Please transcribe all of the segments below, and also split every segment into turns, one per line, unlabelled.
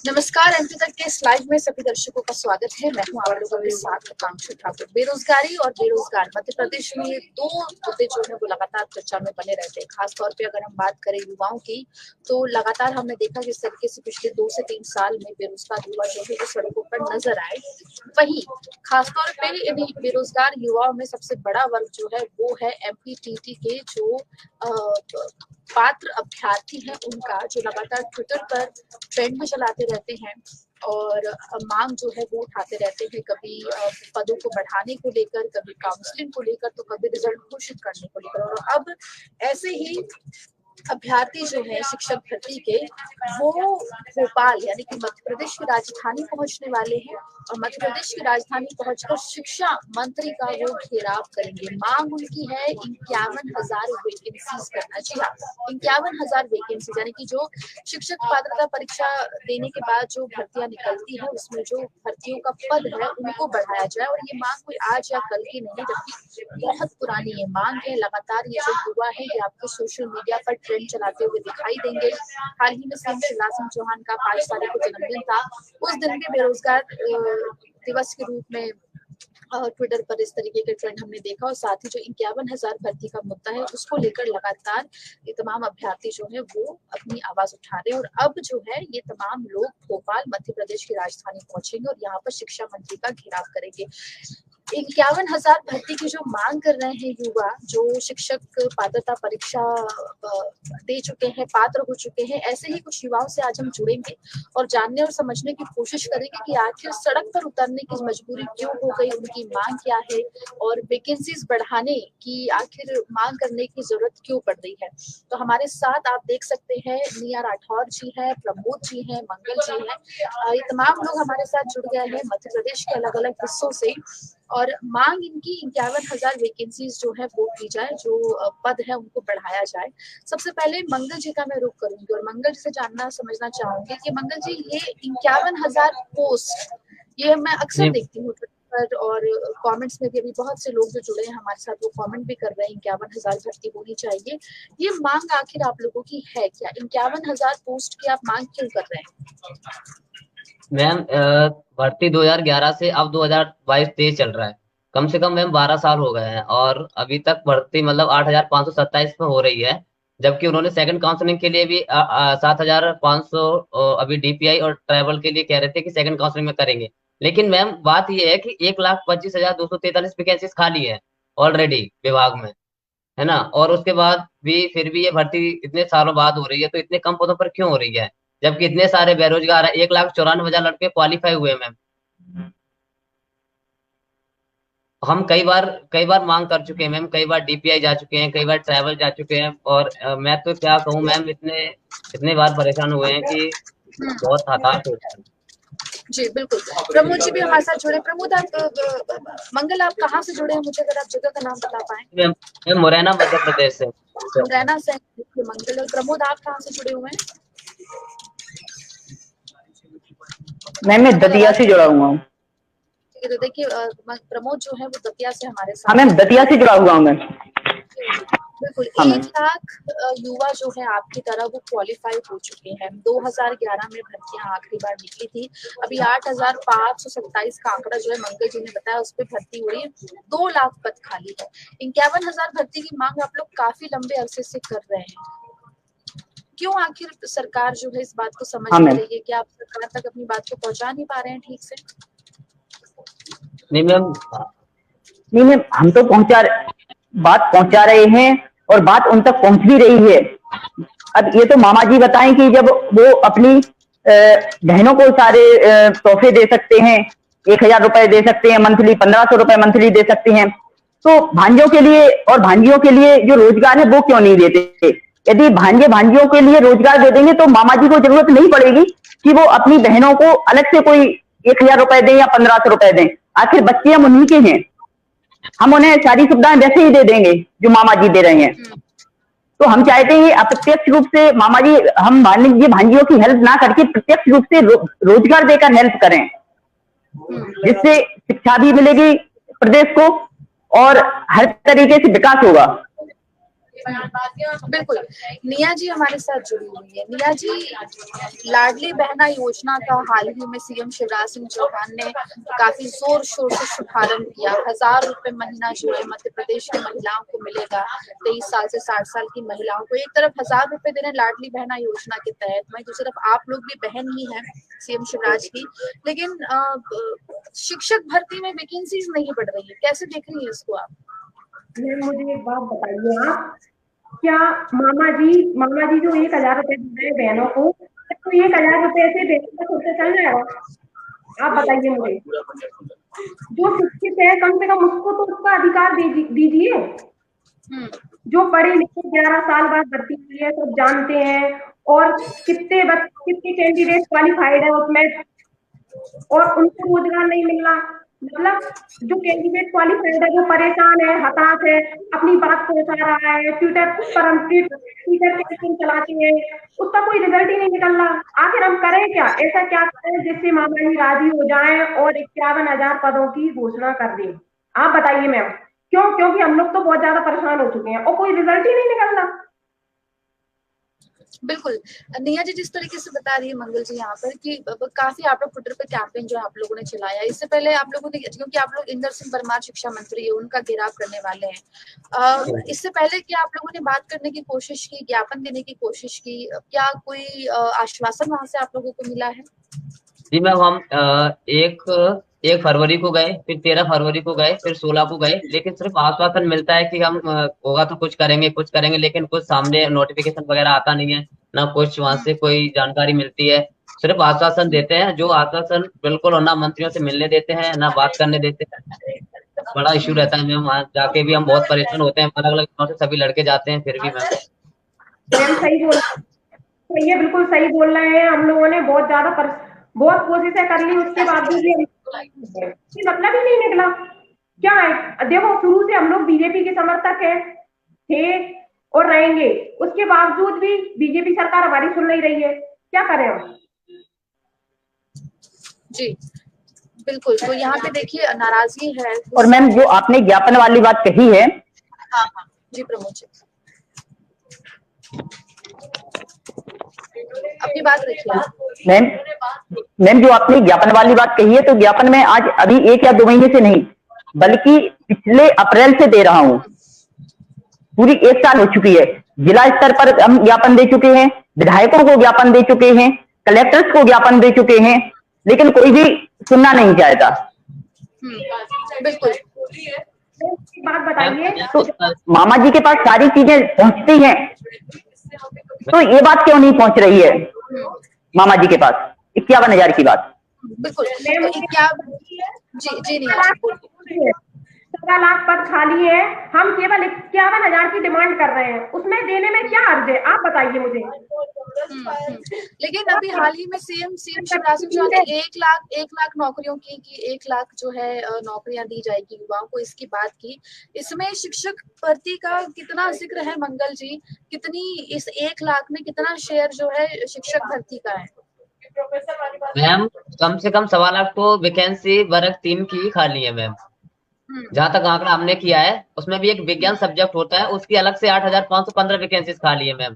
नमस्कार, अंत तक के इस लाइव में सभी दर्शकों का स्वागत है। मैं हूं आप लोगों के साथ आकांक्षा ठाकुर। बेरोजगारी और बेरोजगार मध्य प्रदेश में ये दो मुद्दे जो है वो लगातार चर्चा में बने रहते हैं। खासतौर पे अगर हम बात करें युवाओं की, तो लगातार हमने देखा किस तरीके से पिछले 2 से 3 साल में बेरोजगार युवा जो है वो सड़कों पर नजर आए। वहीं खासतौर पे इन बेरोजगार युवाओं में सबसे बड़ा वर्ग जो है वो है MPTT के जो पात्र अभ्यर्थी हैं, उनका जो लगातार ट्विटर पर ट्रेंड में चलाते रहते हैं और मांग जो है वो उठाते रहते हैं, कभी पदों को बढ़ाने को लेकर, कभी काउंसलिंग को लेकर, तो कभी रिजल्ट घोषित करने को लेकर। और अब ऐसे ही अभ्यर्थी जो है शिक्षक भर्ती के, वो भोपाल यानी कि मध्य प्रदेश की राजधानी पहुंचने वाले हैं और मध्य प्रदेश की राजधानी पहुंचकर शिक्षा मंत्री का वो घेराव करेंगे। मांग उनकी है 51,000 वैकेंसीज करना। जी हाँ, 51,000 वैकेंसी, यानी कि जो शिक्षक पात्रता परीक्षा देने के बाद जो भर्तियां निकलती है, उसमें जो भर्तियों का पद है उनको बढ़ाया जाए। और ये मांग कोई आज या कल की नहीं, जबकि बहुत पुरानी ये मांग है। लगातार ये जो युवा है ये आपको सोशल मीडिया पर ट्रेंड चलाते हुए दिखाई देंगे। हाल ही में सीएम शिवराज सिंह चौहान का 5 तारीख को जन्मदिन था। उस दिन भी बेरोजगार दिवस के रूप में ट्विटर पर इस तरीके के ट्रेंड हमने देखा। और साथ ही जो 51,000 भर्ती का मुद्दा है उसको लेकर लगातार ये तमाम अभ्यर्थी जो है वो अपनी आवाज उठा रहे हैं। और अब जो है ये तमाम लोग भोपाल मध्य प्रदेश की राजधानी पहुंचेंगे और यहाँ पर शिक्षा मंत्री का घेराव करेंगे। 51,000 भर्ती की जो मांग कर रहे हैं युवा, जो शिक्षक पात्रता परीक्षा दे चुके हैं, पात्र हो चुके हैं, ऐसे ही कुछ युवाओं से आज हम जुड़ेंगे और जानने और समझने की कोशिश करेंगे कि आखिर सड़क पर उतरने की मजबूरी क्यों हो गई, उनकी मांग क्या है और वैकेंसीज बढ़ाने की आखिर मांग करने की जरूरत क्यों पड़ रही है। तो हमारे साथ आप देख सकते हैं निया राठौर जी हैं, प्रमोद जी हैं, मंगल जी हैं। ये तमाम लोग हमारे साथ जुड़ गए हैं मध्य प्रदेश के अलग अलग हिस्सों से। और मांग इनकी 51,000 वैकेंसीज जो है वो की जाए, जो पद है उनको बढ़ाया जाए। सबसे पहले मंगल जी का मैं रुख करूंगी और मंगल जी से जानना समझना चाहूंगी कि मंगल जी, ये 51,000 पोस्ट, ये मैं अक्सर देखती हूँ पर और कमेंट्स में भी अभी बहुत से लोग जो जुड़े हैं हमारे साथ वो कमेंट भी कर रहे हैं 51,000 भर्ती होनी चाहिए। ये मांग आखिर आप लोगों की है क्या? 51,000 पोस्ट की आप मांग क्यों कर रहे हैं?
मैम, भर्ती 2011 से अब 2022-23 चल रहा है। कम से कम मैम 12 साल हो गए हैं और अभी तक भर्ती मतलब 8,527 में हो रही है। जबकि उन्होंने सेकंड काउंसलिंग के लिए भी 7,500 अभी DPI और ट्राइबल के लिए कह रहे थे कि सेकंड काउंसलिंग में करेंगे। लेकिन मैम बात यह है कि 1,25,243 वैकेंसीज खाली है ऑलरेडी विभाग में, है ना। और उसके बाद भी फिर भी ये भर्ती इतने सालों बाद हो रही है, तो इतने कम पदों पर क्यों हो रही है जबकि इतने सारे बेरोजगार है। 1,94,000 लड़के क्वालिफाई हुए मैम। हम कई बार मांग कर चुके हैं मैम, कई बार DPI जा चुके हैं, कई बार ट्रैवल जा चुके हैं। और मैं तो क्या कहूँ मैम, इतने बार परेशान हुए हैं कि बहुत हताश हो चुके हैं।
जी बिल्कुल। प्रमोद जी भी हमारे साथ जुड़े। प्रमोद, आप मंगल, आप कहाँ से जुड़े हैं, मुझे अगर आप जगह का नाम बता पाए।
मैं मुरैना मध्य प्रदेश से।
मुरैना से मंगल। और प्रमोद, आप कहाँ से जुड़े हुए हैं?
मैं दतिया से जुड़ा हुआ हूँ।
तो देखिए प्रमोद जो है वो दतिया से हमारे साथ।
हाँ मैम, दतिया से जुड़ा हुआ हूँ मैं।
बिल्कुल। 1 लाख युवा जो है आपकी तरह वो क्वालिफाई हो चुके हैं। 2011 में भर्तियां आखिरी बार निकली थी। अभी 8,527 का आंकड़ा जो है मंगल जी ने बताया, उस पर भर्ती हो रही है। 2 लाख पद खाली है। 51,000 भर्ती की मांग आप लोग काफी लंबे अरसे से कर रहे हैं। क्यों आखिर सरकार जो है इस बात को समझ नहीं रही है? कि आप सरकार तक अपनी बात को पहुंचा नहीं पा रहे हैं ठीक से?
नहीं मैम,
हम तो बात पहुंचा रहे हैं और बात उन तक पहुंच भी रही है। अब ये तो मामा जी बताएं कि जब वो अपनी बहनों को सारे तोहफे दे सकते हैं, 1,000 रुपए दे सकते हैं मंथली, 1,500 रुपए मंथली दे सकते हैं, तो भांजों के लिए और भांजियों के लिए जो रोजगार है वो क्यों नहीं देते? यदि भांजे भांजियों के लिए रोजगार दे देंगे तो मामा जी को जरूरत नहीं पड़ेगी कि वो अपनी बहनों को अलग से कोई 1,000 रुपए दें या 1,500 रुपए दें। आखिर बच्चे हम उन्हीं के हैं, हम उन्हें सारी सुविधाएं वैसे ही दे देंगे जो मामा जी दे रहे हैं। तो हम चाहते हैं अप्रत्यक्ष रूप से मामा जी, हम मान लीजिए भांजियों की हेल्प ना करके प्रत्यक्ष रूप से रोजगार देकर हेल्प करें, जिससे शिक्षा भी मिलेगी प्रदेश को और हर तरीके से विकास होगा।
बिल्कुल। निया जी हमारे साथ जुड़ी हुई है। निया जी, लाडली बहना योजना का हाल ही में सीएम शिवराज सिंह चौहान ने काफी जोर शोर से शुभारंभ किया। 1000 रुपए महीना जो है मध्य प्रदेश की महिलाओं को मिलेगा। 23 साल से 60 साल की महिलाओं को एक तरफ 1000 रुपए दे रहे हैं लाडली बहना योजना के तहत, वहीं दूसरी तरफ आप लोग भी बहन ही हैं सीएम शिवराज की, लेकिन शिक्षक भर्ती में वैकेंसीज नहीं बढ़ रही है। कैसे देख रही है इसको आप?
मुझे एक बात बताइए, आप क्या मामा जी जो 1000 रुपए दे रहे हैं बहनों को, तो 1000 रुपए से बहनों का खर्चा चल जाएगा? आप बताइए मुझे। जो शिक्षित है कम से कम उसको तो उसका अधिकार दीजिए। जो पढ़े लिखे 11 साल बाद भर्ती हुई है सब जानते हैं, और कितने कैंडिडेट क्वालिफाइड है उसमें, और उनको रोजगार नहीं मिल रहा। मतलब जो कैंडिडेट क्वालिफाइड है वो परेशान है, हताश है, अपनी बात पहुंचा रहा है, ट्विटर कैंपेन चलाते हैं, उसका कोई रिजल्ट ही नहीं निकल रहा। आखिर हम करें क्या? ऐसा क्या करें जिससे मामा जी राजी हो जाएं और 51,000 पदों की घोषणा कर दें? आप बताइए मैम, क्यों? क्योंकि हम लोग तो बहुत ज्यादा परेशान हो चुके हैं और कोई रिजल्ट ही नहीं निकल रहा।
बिल्कुल। निया जी, जिस तरीके से बता रही है मंगल जी यहाँ पर कि काफी आप लोग ट्विटर पे कैंपेन जो है आप लोगों ने चलाया। इससे पहले आप लोगों ने, क्योंकि आप लोग इंदर सिंह परमार शिक्षा मंत्री है, उनका घेराव करने वाले हैं, इससे पहले क्या आप लोगों ने बात करने की कोशिश की, ज्ञापन देने की कोशिश की? क्या कोई आश्वासन वहां से आप लोगों को मिला है?
जी मैम, हम एक फरवरी को गए, फिर 13 फरवरी को गए, फिर 16 को गए, लेकिन सिर्फ आश्वासन मिलता है कि हम होगा तो कुछ करेंगे, लेकिन कुछ सामने नोटिफिकेशन वगैरह आता नहीं है, ना कुछ वहां से कोई जानकारी मिलती है। सिर्फ आश्वासन देते हैं, जो आश्वासन बिल्कुल ना मंत्रियों से मिलने देते हैं ना बात करने देते हैं। बड़ा इश्यू रहता है मैम, वहाँ जाके भी हम बहुत परेशान होते हैं। अलग अलग से सभी लड़के जाते हैं, फिर भी मैम
सही बोल रही है, बिल्कुल सही बोल रहे हैं। हम लोगों ने बहुत कोशिशें कर ली, उसके बाद भी मतलब ही नहीं निकला। क्या है, देखो शुरू से हम लोग बीजेपी के समर्थक थे और रहेंगे, उसके बावजूद भी बीजेपी सरकार हमारी सुन नहीं रही है। क्या करें हम?
जी बिल्कुल। तो यहाँ पे देखिए नाराजगी है।
और मैम जो आपने ज्ञापन वाली बात कही है,
हाँ जी प्रमोद जी, अपनी बात रखिए।
मैम जो आपने ज्ञापन वाली बात कही है, तो ज्ञापन में आज अभी 1 या 2 महीने से नहीं, बल्कि पिछले अप्रैल से दे रहा हूँ। पूरी 1 साल हो चुकी है। जिला स्तर पर हम ज्ञापन दे चुके हैं, विधायकों को ज्ञापन दे चुके हैं, कलेक्टर्स को ज्ञापन दे चुके हैं, लेकिन कोई भी सुनना नहीं चाहता।
बिल्कुल।
बात बताइए,
तो मामा जी के पास सारी चीजें पहुंचती हैं, तो ये बात क्यों नहीं पहुंच रही है मामा जी के पास 51,000 की बात?
बिल्कुल। जी नहीं,
17 लाख पद खाली है, हम केवल 51,000 की डिमांड कर रहे हैं, उसमें देने में क्या अर्ज है? आप बताइए मुझे।
लेकिन अभी हाल ही में सीएम शिवराज सिंह चौहान ने 1 लाख नौकरियों की 1 लाख जो है नौकरियां दी जाएगी युवाओं को, इसकी बात की। इसमें शिक्षक भर्ती का कितना जिक्र है मंगल जी? कितनी इस 1 लाख में कितना शेयर जो है शिक्षक भर्ती का है?
मैम कम से कम 1.25 लाख तो वैकेंसी वर्ग 3 की खाली है मैम। जहां तक आंकड़ा हमने किया है, उसमें भी एक विज्ञान सब्जेक्ट होता है, उसकी अलग से 8,515 वैकेंसीज खाली है मैम।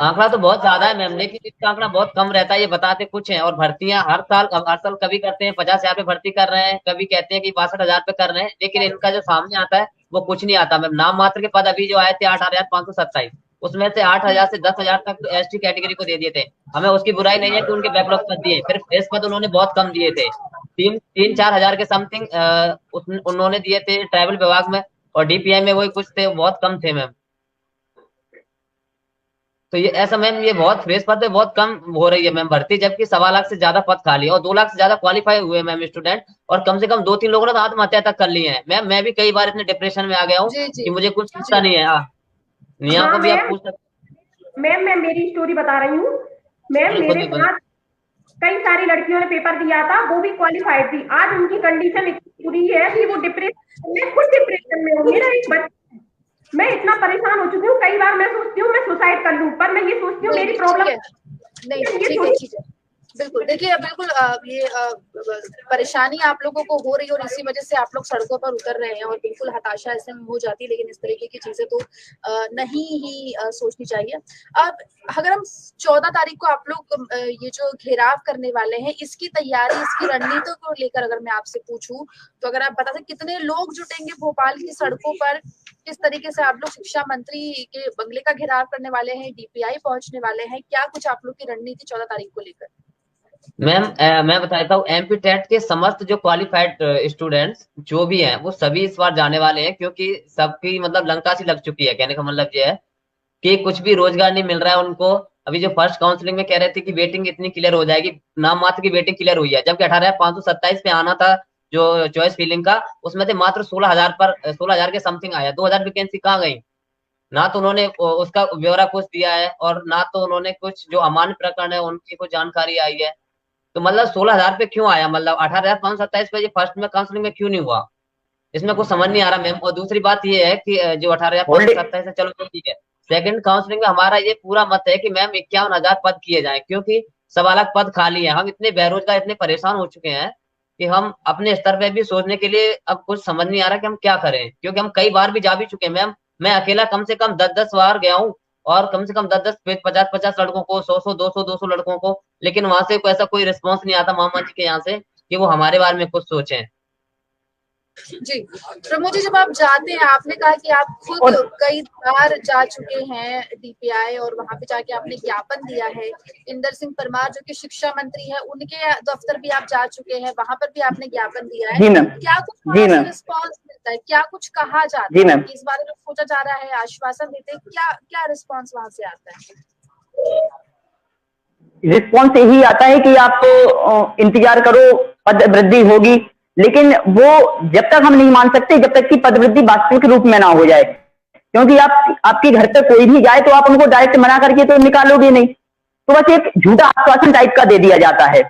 आंकड़ा तो बहुत ज्यादा है मैम, लेकिन इसका आंकड़ा बहुत कम रहता है, ये बताते कुछ हैं। और भर्तियां हर साल कभी करते हैं 50,000 पे भर्ती कर रहे हैं, कभी कहते हैं कि 62,000 पे कर रहे हैं, लेकिन इनका जो सामने आता है वो कुछ नहीं आता मैम। नाम मात्र के पद अभी जो आए थे 8,527, उसमें से 8,000 से 10,000 तक तो एसटी कैटेगरी को दे दिए थे। हमें उसकी बुराई नहीं है कि उनके बैकलॉग पद दिए, फिर फ्रेश पद उन्होंने बहुत कम दिए थे, 3-4 हजार के समथिंग उन्होंने दिए थे ट्राइबल विभाग में, और डीपीआई में वही कुछ थे, बहुत कम थे मैम। तो ये ऐसा मैम, ये बहुत फ्रेश पद पे बहुत कम हो रही है मैम भर्ती, जबकि 1.25 लाख से ज्यादा पद खाली है और 2 लाख से ज्यादा क्वालिफाई हुए मैम स्टूडेंट, और कम से कम 2-3 लोगों ने तो आत्महत्या तक कर ली है मैम। मैं भी कई बार इतने डिप्रेशन में आ गया हूँ कि मुझे कुछ सूझता नहीं है। निया को भी आप पूछ सकते।
मैम मैं मेरी स्टोरी बता रही हूँ मैम। मेरे साथ कई सारी लड़कियों ने पेपर दिया था, वो भी क्वालिफाइड थी। आज उनकी कंडीशन इतनी बुरी है कि वो डिप्रेशन में, खुद डिप्रेशन में हूँ। मेरा एक बच्चा, मैं इतना परेशान हो चुकी हूँ, कई बार मैं सोचती हूँ मैं सुसाइड कर लूं, पर मैं ये सोचती हूँ मेरी प्रॉब्लम
नहीं, ठीक है। बिल्कुल, देखिए बिल्कुल ये परेशानी आप लोगों को हो रही है और इसी वजह से आप लोग सड़कों पर उतर रहे हैं और बिल्कुल हताशा ऐसे में हो जाती है, लेकिन इस तरीके की चीजें तो नहीं ही सोचनी चाहिए। अब अगर हम 14 तारीख को आप लोग ये जो घेराव करने वाले हैं, इसकी तैयारी, इसकी रणनीति को लेकर अगर मैं आपसे पूछूं, तो अगर आप बता दें कितने लोग जुटेंगे भोपाल की सड़कों पर, किस तरीके से आप लोग शिक्षा मंत्री के बंगले का घेराव करने वाले हैं, डीपीआई पहुंचने वाले हैं, क्या कुछ आप लोग की रणनीति 14 तारीख को लेकर?
मैम मैं बताता हूँ, एमपी टेट के समस्त जो क्वालिफाइड स्टूडेंट्स जो भी हैं वो सभी इस बार जाने वाले हैं, क्योंकि सबकी मतलब लंका सी लग चुकी है। कहने का मतलब ये है कि कुछ भी रोजगार नहीं मिल रहा है उनको। अभी जो फर्स्ट काउंसलिंग में कह रहे थे कि वेटिंग इतनी क्लियर हो जाएगी, नाम मात्र की वेटिंग क्लियर हुई है, जबकि 18,527 पे आना था जो चॉइस फिलिंग का, उसमें से मात्र 16,000 के समथिंग आया। 2,000 वैकेंसी कहाँ गई? ना तो उन्होंने उसका ब्यौरा कुछ दिया है और ना तो उन्होंने कुछ जो अमान्य प्रकरण है उनकी कुछ जानकारी आई है। तो मतलब 16,000 पे क्यों आया? मतलब 18,527 पे ये फर्स्ट में काउंसलिंग में क्यों नहीं हुआ? इसमें कुछ समझ नहीं आ रहा मैम। और दूसरी बात ये है कि जो 18,527 है, चलो तो ठीक है, सेकंड काउंसलिंग में हमारा ये पूरा मत है कि मैम 51,000 पद किए जाएं, क्योंकि 1.25 लाख पद खाली है। हम इतने बेरोजगार, इतने परेशान हो चुके हैं कि हम अपने स्तर पे भी सोचने के लिए अब कुछ समझ नहीं आ रहा कि हम क्या करें, क्योंकि हम कई बार भी जा भी चुके हैं मैम। मैं अकेला कम से कम 10-10 बार गया हूँ और कम से कम 10-10 50-50 लड़कों को, 100-100 200-200 लड़कों को, लेकिन वहां से ऐसा कोई रिस्पॉन्स नहीं आता मामा जी के यहाँ से कि वो हमारे बारे में कुछ सोचें।
जी प्रमोद जी, जब आप जाते हैं, आपने कहा कि आप खुद कई बार जा चुके हैं डीपीआई और वहां पे जाके आपने ज्ञापन दिया है। इंदर सिंह परमार जो कि शिक्षा मंत्री है, उनके दफ्तर भी आप जा चुके हैं, वहां पर भी आपने ज्ञापन दिया है। क्या कुछ वहां से रिस्पॉन्स मिलता है? क्या कुछ कहा जाता है? इस बारे में सोचा जा रहा है, आश्वासन देते हैं, क्या क्या रिस्पॉन्स वहां से आता है?
रिस्पॉन्स यही आता है कि आप इंतजार करो, पद वृद्धि होगी, लेकिन वो जब तक हम नहीं मान सकते जब तक कि पद वृद्धि वास्तविक रूप में ना हो जाए। क्योंकि आपके घर पे कोई भी जाए तो आप उनको डायरेक्ट मना करके तो निकालोगे नहीं, तो बस एक झूठा आश्वासन टाइप का दे दिया जाता है।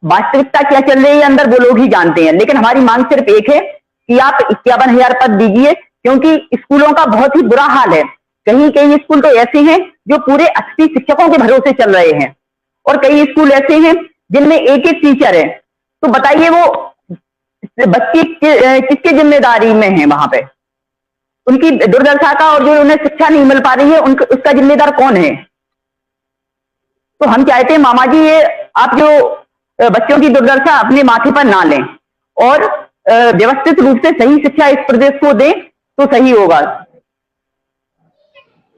वास्तविकता क्या चल रही है अंदर वो लोग ही जानते हैं। लेकिन हमारी मांग सिर्फ एक है कि आप 51,000 पद दीजिए, क्योंकि स्कूलों का बहुत ही बुरा हाल है। कहीं कई स्कूल तो ऐसे हैं जो पूरे 80 शिक्षकों के भरोसे चल रहे हैं, और कई स्कूल ऐसे हैं जिनमें एक एक टीचर है। तो बताइए वो बच्चे किसकी जिम्मेदारी में है? वहां पे उनकी दुर्दशा का, और जो उन्हें शिक्षा नहीं मिल पा रही है उसका जिम्मेदार कौन है? तो हम चाहते हैं मामा जी, ये आप जो बच्चों की दुर्दशा अपने माथे पर ना लें और व्यवस्थित रूप से सही शिक्षा इस प्रदेश को दें तो सही होगा।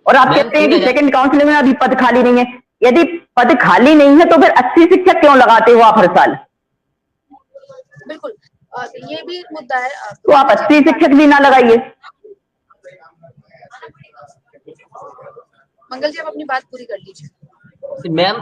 और आप कहते हैं कि सेकंड काउंसिलिंग में अभी पद खाली नहीं है। यदि पद खाली नहीं है तो फिर 80 शिक्षक क्यों लगाते हो आप हर साल?
बिल्कुल, ये भी एक मुद्दा है।
तो आप 80 शिक्षक भी ना लगाइए।
मंगल जी, आप अपनी बात पूरी कर लीजिए।
मैम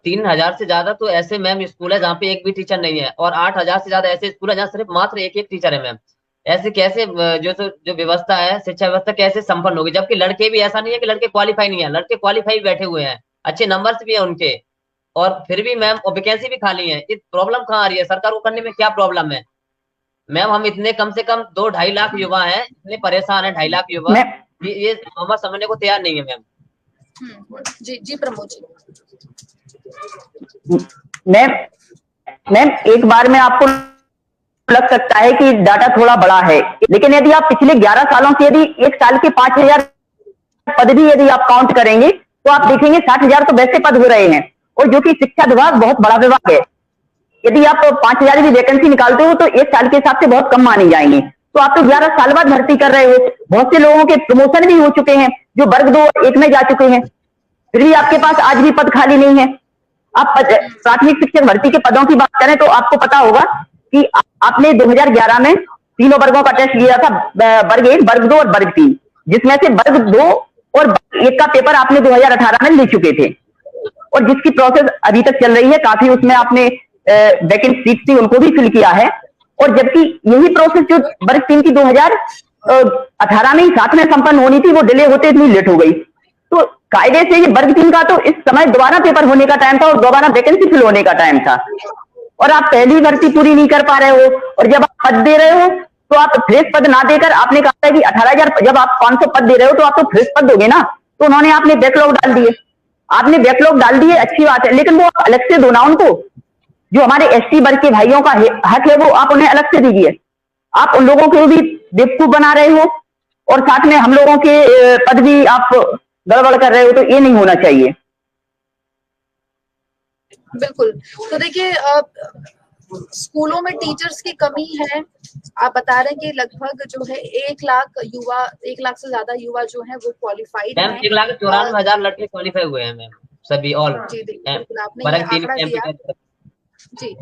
3,000 से ज्यादा तो ऐसे मैम स्कूल है जहाँ पे एक भी टीचर नहीं है, और 8,000 से ज्यादा ऐसे स्कूल है जहाँ सिर्फ मात्र एक टीचर है मैम। ऐसे कैसे जो व्यवस्था है, शिक्षा व्यवस्था कैसे संपन्न होगी? जबकि लड़के भी, ऐसा नहीं है कि लड़के क्वालिफाई नहीं है, लड़के क्वालिफाई बैठे हुए हैं, अच्छे नंबर्स भी है उनके, और फिर भी मैम वैकेंसी भी खाली है। ये प्रॉब्लम कहाँ आ रही है? सरकार को करने में क्या प्रॉब्लम है मैम? हम इतने कम से कम 2-2.5 लाख युवा हैं, इतने परेशान है 2.5 लाख युवा, ये मामला समझने को तैयार नहीं है मैम।
जी जी प्रमोद जी।
मैम एक बार में आपको लग सकता है कि डाटा थोड़ा बड़ा है, लेकिन यदि आप पिछले 11 सालों से यदि एक साल के 5,000 पद भी यदि आप काउंट करेंगे तो आप देखेंगे 60,000 तो वैसे पद हो रहे हैं, और जो कि शिक्षा विभाग बहुत बड़ा विभाग है। यदि आप 5,000 की वैकेंसी निकालते हो तो एक साल के हिसाब से बहुत कम मानी जाएंगी। तो आप तो 11 साल बाद भर्ती कर रहे हो। बहुत से लोगों के प्रमोशन भी हो चुके हैं जो वर्ग 2 और 1 में जा चुके हैं, फिर भी आपके पास आज भी पद खाली नहीं है। आप प्राथमिक शिक्षक भर्ती के पदों की बात करें तो आपको पता होगा कि आपने 2011 में तीनों वर्गों का टेस्ट लिया था, वर्ग 1, वर्ग 2 और वर्ग 3, जिसमें से वर्ग 2 और वर्ग 1 का पेपर आपने 2018 में ले चुके थे, और जिसकी प्रोसेस अभी तक चल रही है। काफी उसमें आपने वैकेंट सीट थी उनको भी फिल किया है, और जबकि यही प्रोसेस जो वर्ग 3 की 2018 में ही साथ में संपन्न होनी थी वो डिले होते इतनी लेट हो गई। तो कायदे से ये वर्ग 3 का तो इस समय दोबारा पेपर होने का टाइम था और दोबारा वैकेंसी फिल होने का टाइम था, और आप पहली भर्ती पूरी नहीं कर पा रहे हो। और जब आप पद दे रहे हो तो आप फ्रेश पद ना देकर, आपने कहा है कि 18,000, जब आप 500 पद दे रहे हो तो आप तो फ्रेश पद दोगे ना, तो उन्होंने आपने बैकलॉग डाल दिए। आपने बैकलॉग डाल दिए, अच्छी बात है, लेकिन वो अलग से दो ना उनको। जो हमारे एसटी वर्ग के भाइयों का हक है वो आप उन्हें अलग से दीजिए। आप उन लोगों को भी बेवकूफ बना रहे हो और साथ में हम लोगों के पद भी आप गड़बड़ कर रहे हो, तो ये नहीं होना चाहिए।
बिल्कुल। तो देखिए स्कूलों में टीचर्स की कमी है। आप बता रहे हैं कि लगभग जो है 1 लाख युवा, 1 लाख से ज्यादा युवा जो है वो क्वालिफाइड
मैम
हैं।
1,94,000 लड़के क्वालिफाई हुए हैं मैम, सभी ऑल
जी बिल्कुल आपने ये आंकड़ा दिया जी।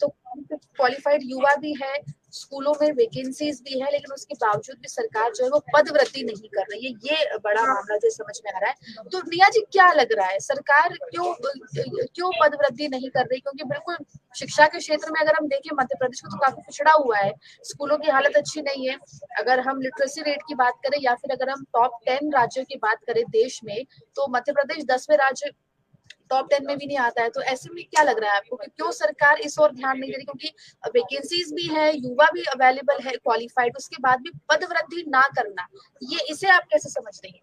तो क्वालिफाइड युवा भी है, स्कूलों में वैकेंसीज भी है, लेकिन उसके बावजूद भी सरकार जो है वो पद वृद्धि नहीं कर रही है। ये बड़ा मामला जो समझ में आ रहा है। तो निया जी क्या लग रहा है, सरकार क्यों पद वृद्धि नहीं कर रही? क्योंकि बिल्कुल शिक्षा के क्षेत्र में अगर हम देखें मध्य प्रदेश को तो काफी पिछड़ा हुआ है, स्कूलों की हालत अच्छी नहीं है। अगर हम लिटरेसी रेट की बात करें या फिर अगर हम टॉप 10 राज्यों की बात करें देश में, तो मध्य प्रदेश 10वें राज्य टॉप 10 में भी नहीं आता है। तो ऐसे में क्या लग रहा है आपको कि क्यों सरकार इस ओर ध्यान नहीं दे रही? क्योंकि वैकेंसीज भी है, युवा भी अवेलेबल है क्वालिफाइड, उसके बाद भी पद वृद्धि ना करना, ये इसे आप कैसे समझ रही हैं?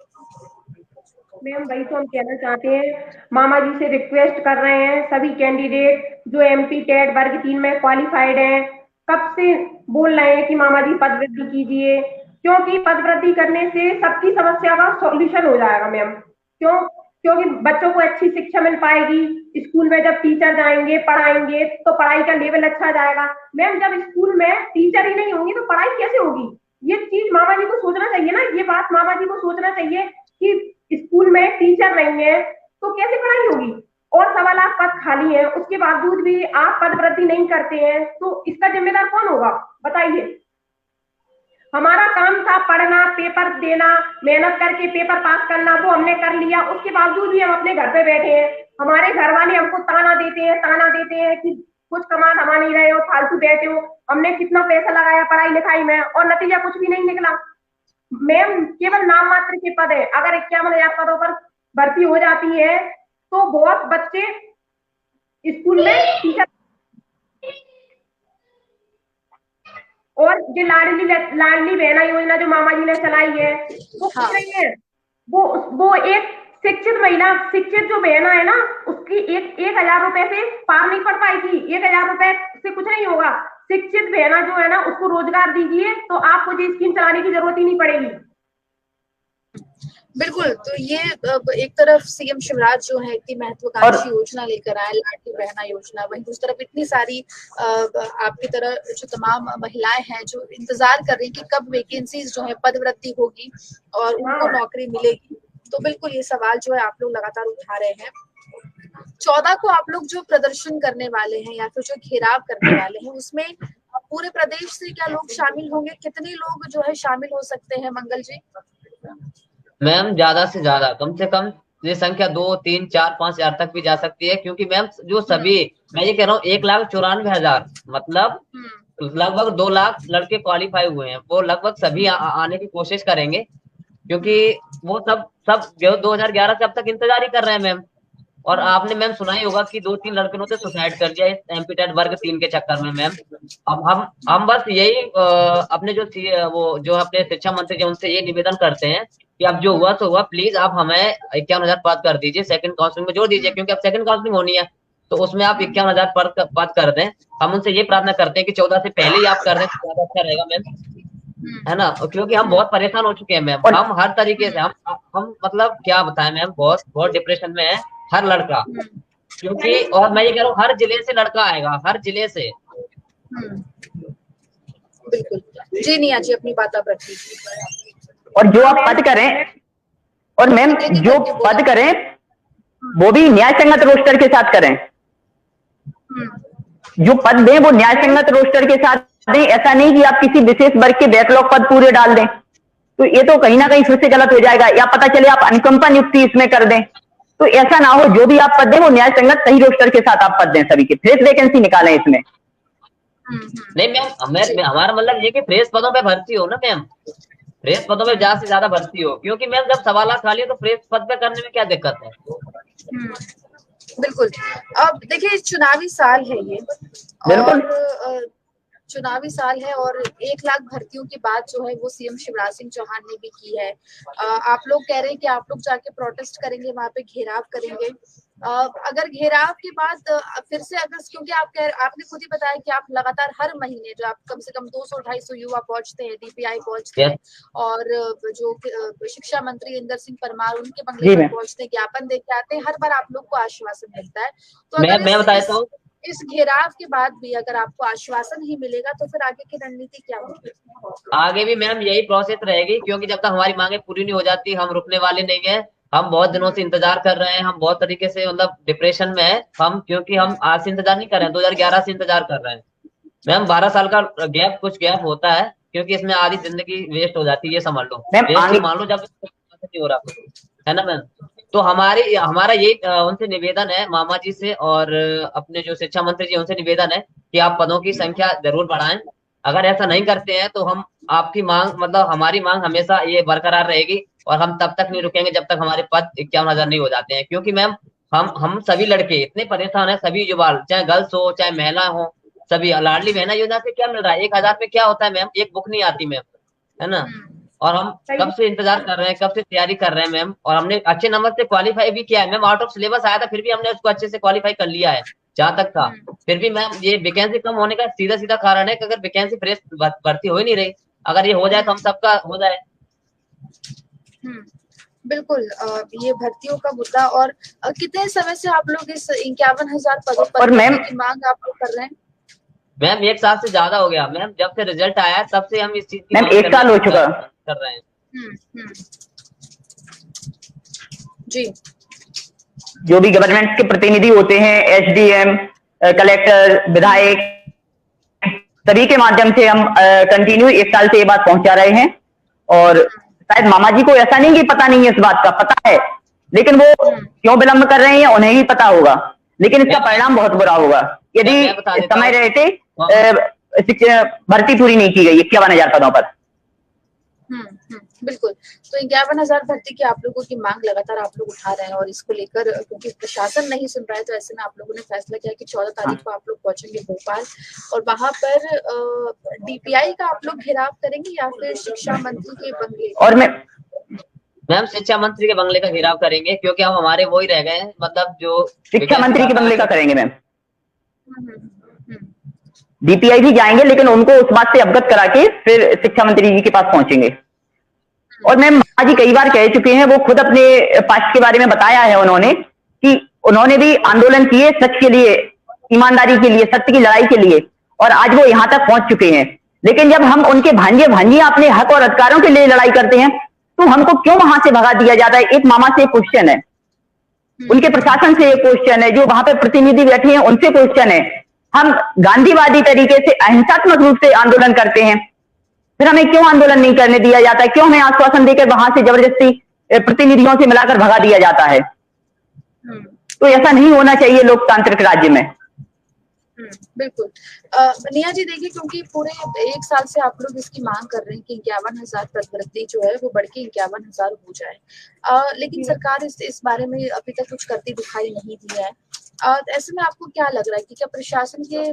मैम वही तो हम कहना चाहते हैं, मामा जी से रिक्वेस्ट कर रहे हैं सभी कैंडिडेट जो एमपी टेट वर्ग 3 में क्वालिफाइड हैं, कब से बोल रहे हैं कि मामा जी पद वृद्धि कीजिए, क्योंकि पद वृद्धि करने से सबकी समस्या का सॉल्यूशन हो जाएगा मैम। क्योंकि बच्चों को अच्छी शिक्षा मिल पाएगी, स्कूल में जब टीचर जाएंगे पढ़ाएंगे तो पढ़ाई का लेवल अच्छा जाएगा। मैम जब स्कूल में टीचर ही नहीं होंगी तो पढ़ाई कैसे होगी? ये चीज मामा जी को सोचना चाहिए ना, ये बात मामा जी को सोचना चाहिए कि स्कूल में टीचर नहीं है तो कैसे पढ़ाई होगी। और 1.25 लाख पद खाली है, उसके बावजूद भी आप पद वृद्धि नहीं करते हैं, तो इसका जिम्मेदार कौन होगा बताइए? हमारा काम था पढ़ना, पेपर देना, मेहनत करके पेपर पास करना, वो हमने कर लिया, उसके बावजूद भी हम अपने घर पे बैठे हैं। हमारे घर वाले हमको ताना देते हैं कि कुछ कमा धमा नहीं रहे हो, फालतू बैठे हो। हमने कितना पैसा लगाया पढ़ाई लिखाई में और नतीजा कुछ भी नहीं निकला। मैम केवल नाम मात्र के पद है, अगर 51,000 पदों पर भर्ती हो जाती है तो बहुत बच्चे स्कूल में टीचर। और जो लाडली बहना योजना जो मामा जी ने चलाई है वो कुछ नहीं है, वो एक शिक्षित महिला, शिक्षित जो बहना है ना, उसकी 1,000 रुपए से पार नहीं पड़ पाएगी। 1,000 रुपए से कुछ नहीं होगा। शिक्षित बहना जो है ना उसको रोजगार दीजिए तो आपको ये स्कीम चलाने की जरूरत ही नहीं पड़ेगी।
बिल्कुल। तो ये एक तरफ सीएम शिवराज जो है इतनी महत्वाकांक्षी योजना लेकर आए, लाडली बहना योजना, वहीं दूसरी तरफ इतनी सारी आपकी तरह जो तमाम महिलाएं हैं जो इंतजार कर रही हैं कि कब वैकेंसीज जो है पद वृद्धि होगी और उनको नौकरी मिलेगी। तो बिल्कुल ये सवाल जो है आप लोग लगातार उठा रहे हैं। 14 को आप लोग जो प्रदर्शन करने वाले हैं या फिर जो घेराव करने वाले हैं, उसमें पूरे प्रदेश से क्या लोग शामिल होंगे? कितने लोग जो है शामिल हो सकते हैं मंगल जी?
मैम ज्यादा से ज्यादा, कम से कम ये संख्या 2, 3, 4, 5 हजार तक भी जा सकती है, क्योंकि मैम जो सभी, मैं ये कह रहा हूँ 1,94,000 मतलब लगभग 2 लाख लड़के क्वालिफाई हुए हैं, वो लगभग सभी आने की कोशिश करेंगे, क्योंकि वो सब 2011 से अब तक इंतजार ही कर रहे हैं मैम। और आपने मैम सुना ही होगा कि 2-3 लड़कों ने सुसाइड कर दिया इस एमपी टेट वर्ग 3 के चक्कर में मैम। अब हम बस यही अपने वो जो अपने शिक्षा मंत्री जी उनसे ये निवेदन करते हैं कि अब जो हुआ तो हुआ, प्लीज आप हमें 51,000 पद कर दीजिए, सेकंड काउंसलिंग में जोड़ दीजिए, क्योंकि अब सेकंड काउंसलिंग होनी है तो उसमें आप 51,000 पद कर दें। हम उनसे ये प्रार्थना करते हैं कि 14 से पहले ही आप कर दें तो ज्यादा अच्छा रहेगा मैम, है ना, क्योंकि हम बहुत परेशान हो चुके हैं मैम। हम हर तरीके से हम मतलब क्या बताएं मैम, बहुत डिप्रेशन में है हर लड़का, क्योंकि और मैं ये कह रहा हूँ हर जिले से लड़का आएगा, हर जिले से।
बिल्कुल जी। निया जी अपनी बात आप रखिए।
और जो आप पद करें, और मैम जो पद करें वो भी न्याय संगत रोस्टर के साथ करें। जो पद दें वो न्याय संगत रोस्टर के साथ दें, ऐसा नहीं कि आप किसी विशेष वर्ग के बैकलॉग पद पूरे डाल दें, तो ये तो कहीं ना कहीं फिर से गलत हो जाएगा। या पता चले आप अनुकंपा नियुक्ति इसमें कर दें, तो ऐसा ना हो। जो भी आप पद दें वो न्याय संगत सही रोस्टर के साथ आप पद दें, सभी के फ्रेश वैकेंसी निकालें इसमें।
नहीं मैम, हमारा मतलब ये कि फ्रेश पदों पे भर्ती हो ना मैम, फ्रेश पदों पे ज्यादा से ज्यादा भर्ती हो, क्योंकि मैम जब 1.25 लाख खाली है तो फ्रेश पद पे करने में क्या दिक्कत है?
बिल्कुल। अब देखिए चुनावी साल है ये,
बिल्कुल।
और चुनावी साल है और 1 लाख भर्तियों की बात जो है वो सीएम शिवराज सिंह चौहान ने भी की है। आप लोग कह रहे हैं कि आप लोग जाके प्रोटेस्ट करेंगे, वहां पे घेराव करेंगे। अगर घेराव के बाद फिर से अगर, क्योंकि आपने खुद ही बताया कि आप लगातार हर महीने जो आप कम से कम 200-250 युवा पहुंचते हैं, डीपीआई पहुंचते हैं, और जो शिक्षा मंत्री इंदर सिंह परमार उनके बंगले पर पहुंचते हैं, ज्ञापन देके आते हैं, हर बार आप लोग को आश्वासन मिलता है। तो
मैं बताता हूँ,
इस घेराव के बाद भी अगर आपको आश्वासन ही मिलेगा तो फिर आगे की रणनीति क्या होगी?
आगे भी मैम यही प्रोसेस रहेगी, क्योंकि जब तक हमारी मांगे पूरी नहीं हो जाती हम रुकने वाले नहीं है। हम बहुत दिनों से इंतजार कर रहे हैं, हम बहुत तरीके से मतलब डिप्रेशन में है हम, क्योंकि हम आज से इंतजार नहीं कर रहे हैं, 2011 से इंतजार कर रहे हैं मैम। 12 साल का गैप, कुछ गैप होता है, क्योंकि इसमें आधी जिंदगी वेस्ट हो जाती है, ये समझ लो। वेस्ट मान लो, जब नहीं हो रहा है ना मैम। तो हमारा ये उनसे निवेदन है, मामा जी से और अपने जो शिक्षा मंत्री जी उनसे निवेदन है कि आप पदों की संख्या जरूर बढ़ाएं। अगर ऐसा नहीं करते हैं तो हम आपकी मांग, मतलब हमारी मांग हमेशा ये बरकरार रहेगी, और हम तब तक नहीं रुकेंगे जब तक हमारे पद 51,000 नहीं हो जाते हैं। क्योंकि मैम हम सभी लड़के इतने परेशान है, सभी युवा, चाहे गर्ल्स हो चाहे महिला हो, सभी। लाडली बहना योजना से क्या मिल रहा है? 1,000 में क्या होता है मैम? एक बुक नहीं आती मैम, है ना। और हम कब से इंतजार कर रहे हैं, कब से तैयारी कर रहे हैं मैम, और हमने अच्छे नंबर से क्वालिफाई भी किया है मैम। आउट ऑफ सिलेबस आया था, फिर भी हमने उसको अच्छे से क्वालिफाई कर लिया है जहां तक था। फिर भी मैम ये वैकेंसी कम होने का सीधा सीधा कारण है कि अगर वैकेंसी फ्रेश भर्ती हो ही नहीं रही, अगर ये हो जाए तो हम सबका हो जाए।
बिल्कुल, ये भर्तियों का मुद्दा। और कितने समय से आप लोग इस 51,000 पदों पर की मांग आप लोग कर रहे हैं?
मैम 1 साल से ज्यादा हो गया मैम, जब से रिजल्ट आया तब से हम इस चीज की
मैम 1 साल हो चुका
कर रहे हैं।
जी,
जो भी गवर्नमेंट के प्रतिनिधि होते हैं, एसडीएम, कलेक्टर, विधायक, सभी के माध्यम से हम कंटिन्यू 1 साल से ये बात पहुंचा रहे हैं। और शायद मामा जी को ऐसा नहीं कि पता नहीं है, इस बात का पता है, लेकिन वो क्यों विलंब कर रहे हैं उन्हें ही पता होगा। लेकिन इसका परिणाम बहुत बुरा होगा यदि समय रहते भर्ती पूरी नहीं की गई 51,000 पदों पर।
बिल्कुल। तो 51,000 भर्ती की आप लोगों की मांग लगातार आप लोग उठा रहे हैं, और इसको लेकर क्योंकि प्रशासन नहीं सुन रहा है, तो ऐसे में आप लोगों ने फैसला किया कि 14 तारीख को आप लोग पहुंचेंगे भोपाल, और वहां पर डीपीआई का आप लोग घेराव करेंगे या फिर शिक्षा मंत्री के बंगले?
और
मैम शिक्षा मंत्री के बंगले का घेराव करेंगे, क्योंकि हम हमारे वो ही रह गए हैं, मतलब जो
शिक्षा मंत्री के बंगले का करेंगे मैम। डीपीआई भी जाएंगे, लेकिन उनको उस बात से अवगत करा के फिर शिक्षा मंत्री जी के पास पहुंचेंगे। और मैम मामा जी कई बार कह चुके हैं, वो खुद अपने पक्ष के बारे में बताया है उन्होंने, कि उन्होंने भी आंदोलन किए सच के लिए, ईमानदारी के लिए, सत्य की लड़ाई के लिए, और आज वो यहाँ तक पहुंच चुके हैं। लेकिन जब हम उनके भांजे भांजियां अपने हक और अधिकारों के लिए लड़ाई करते हैं, तो हमको क्यों वहां से भगा दिया जाता है? एक मामा से क्वेश्चन है, उनके प्रशासन से एक क्वेश्चन है, जो वहां पे प्रतिनिधि बैठे हैं उनसे क्वेश्चन है। हम गांधीवादी तरीके से अहिंसात्मक रूप से आंदोलन करते हैं, फिर हमें क्यों आंदोलन नहीं करने दिया जाता है? क्यों हमें आश्वासन देकर वहां से जबरदस्ती प्रतिनिधियों से मिलाकर भगा दिया जाता है? तो ऐसा नहीं होना चाहिए लोकतांत्रिक राज्य में।
बिल्कुल। निया जी देखिए, क्योंकि पूरे 1 साल से आप लोग इसकी मांग कर रहे हैं कि 51,000 पद भर्ती जो है वो बढ़ के 51,000 हो जाए, लेकिन सरकार इस बारे में अभी तक कुछ करती दिखाई नहीं दी है। ऐसे में आपको क्या लग रहा है कि क्या प्रशासन के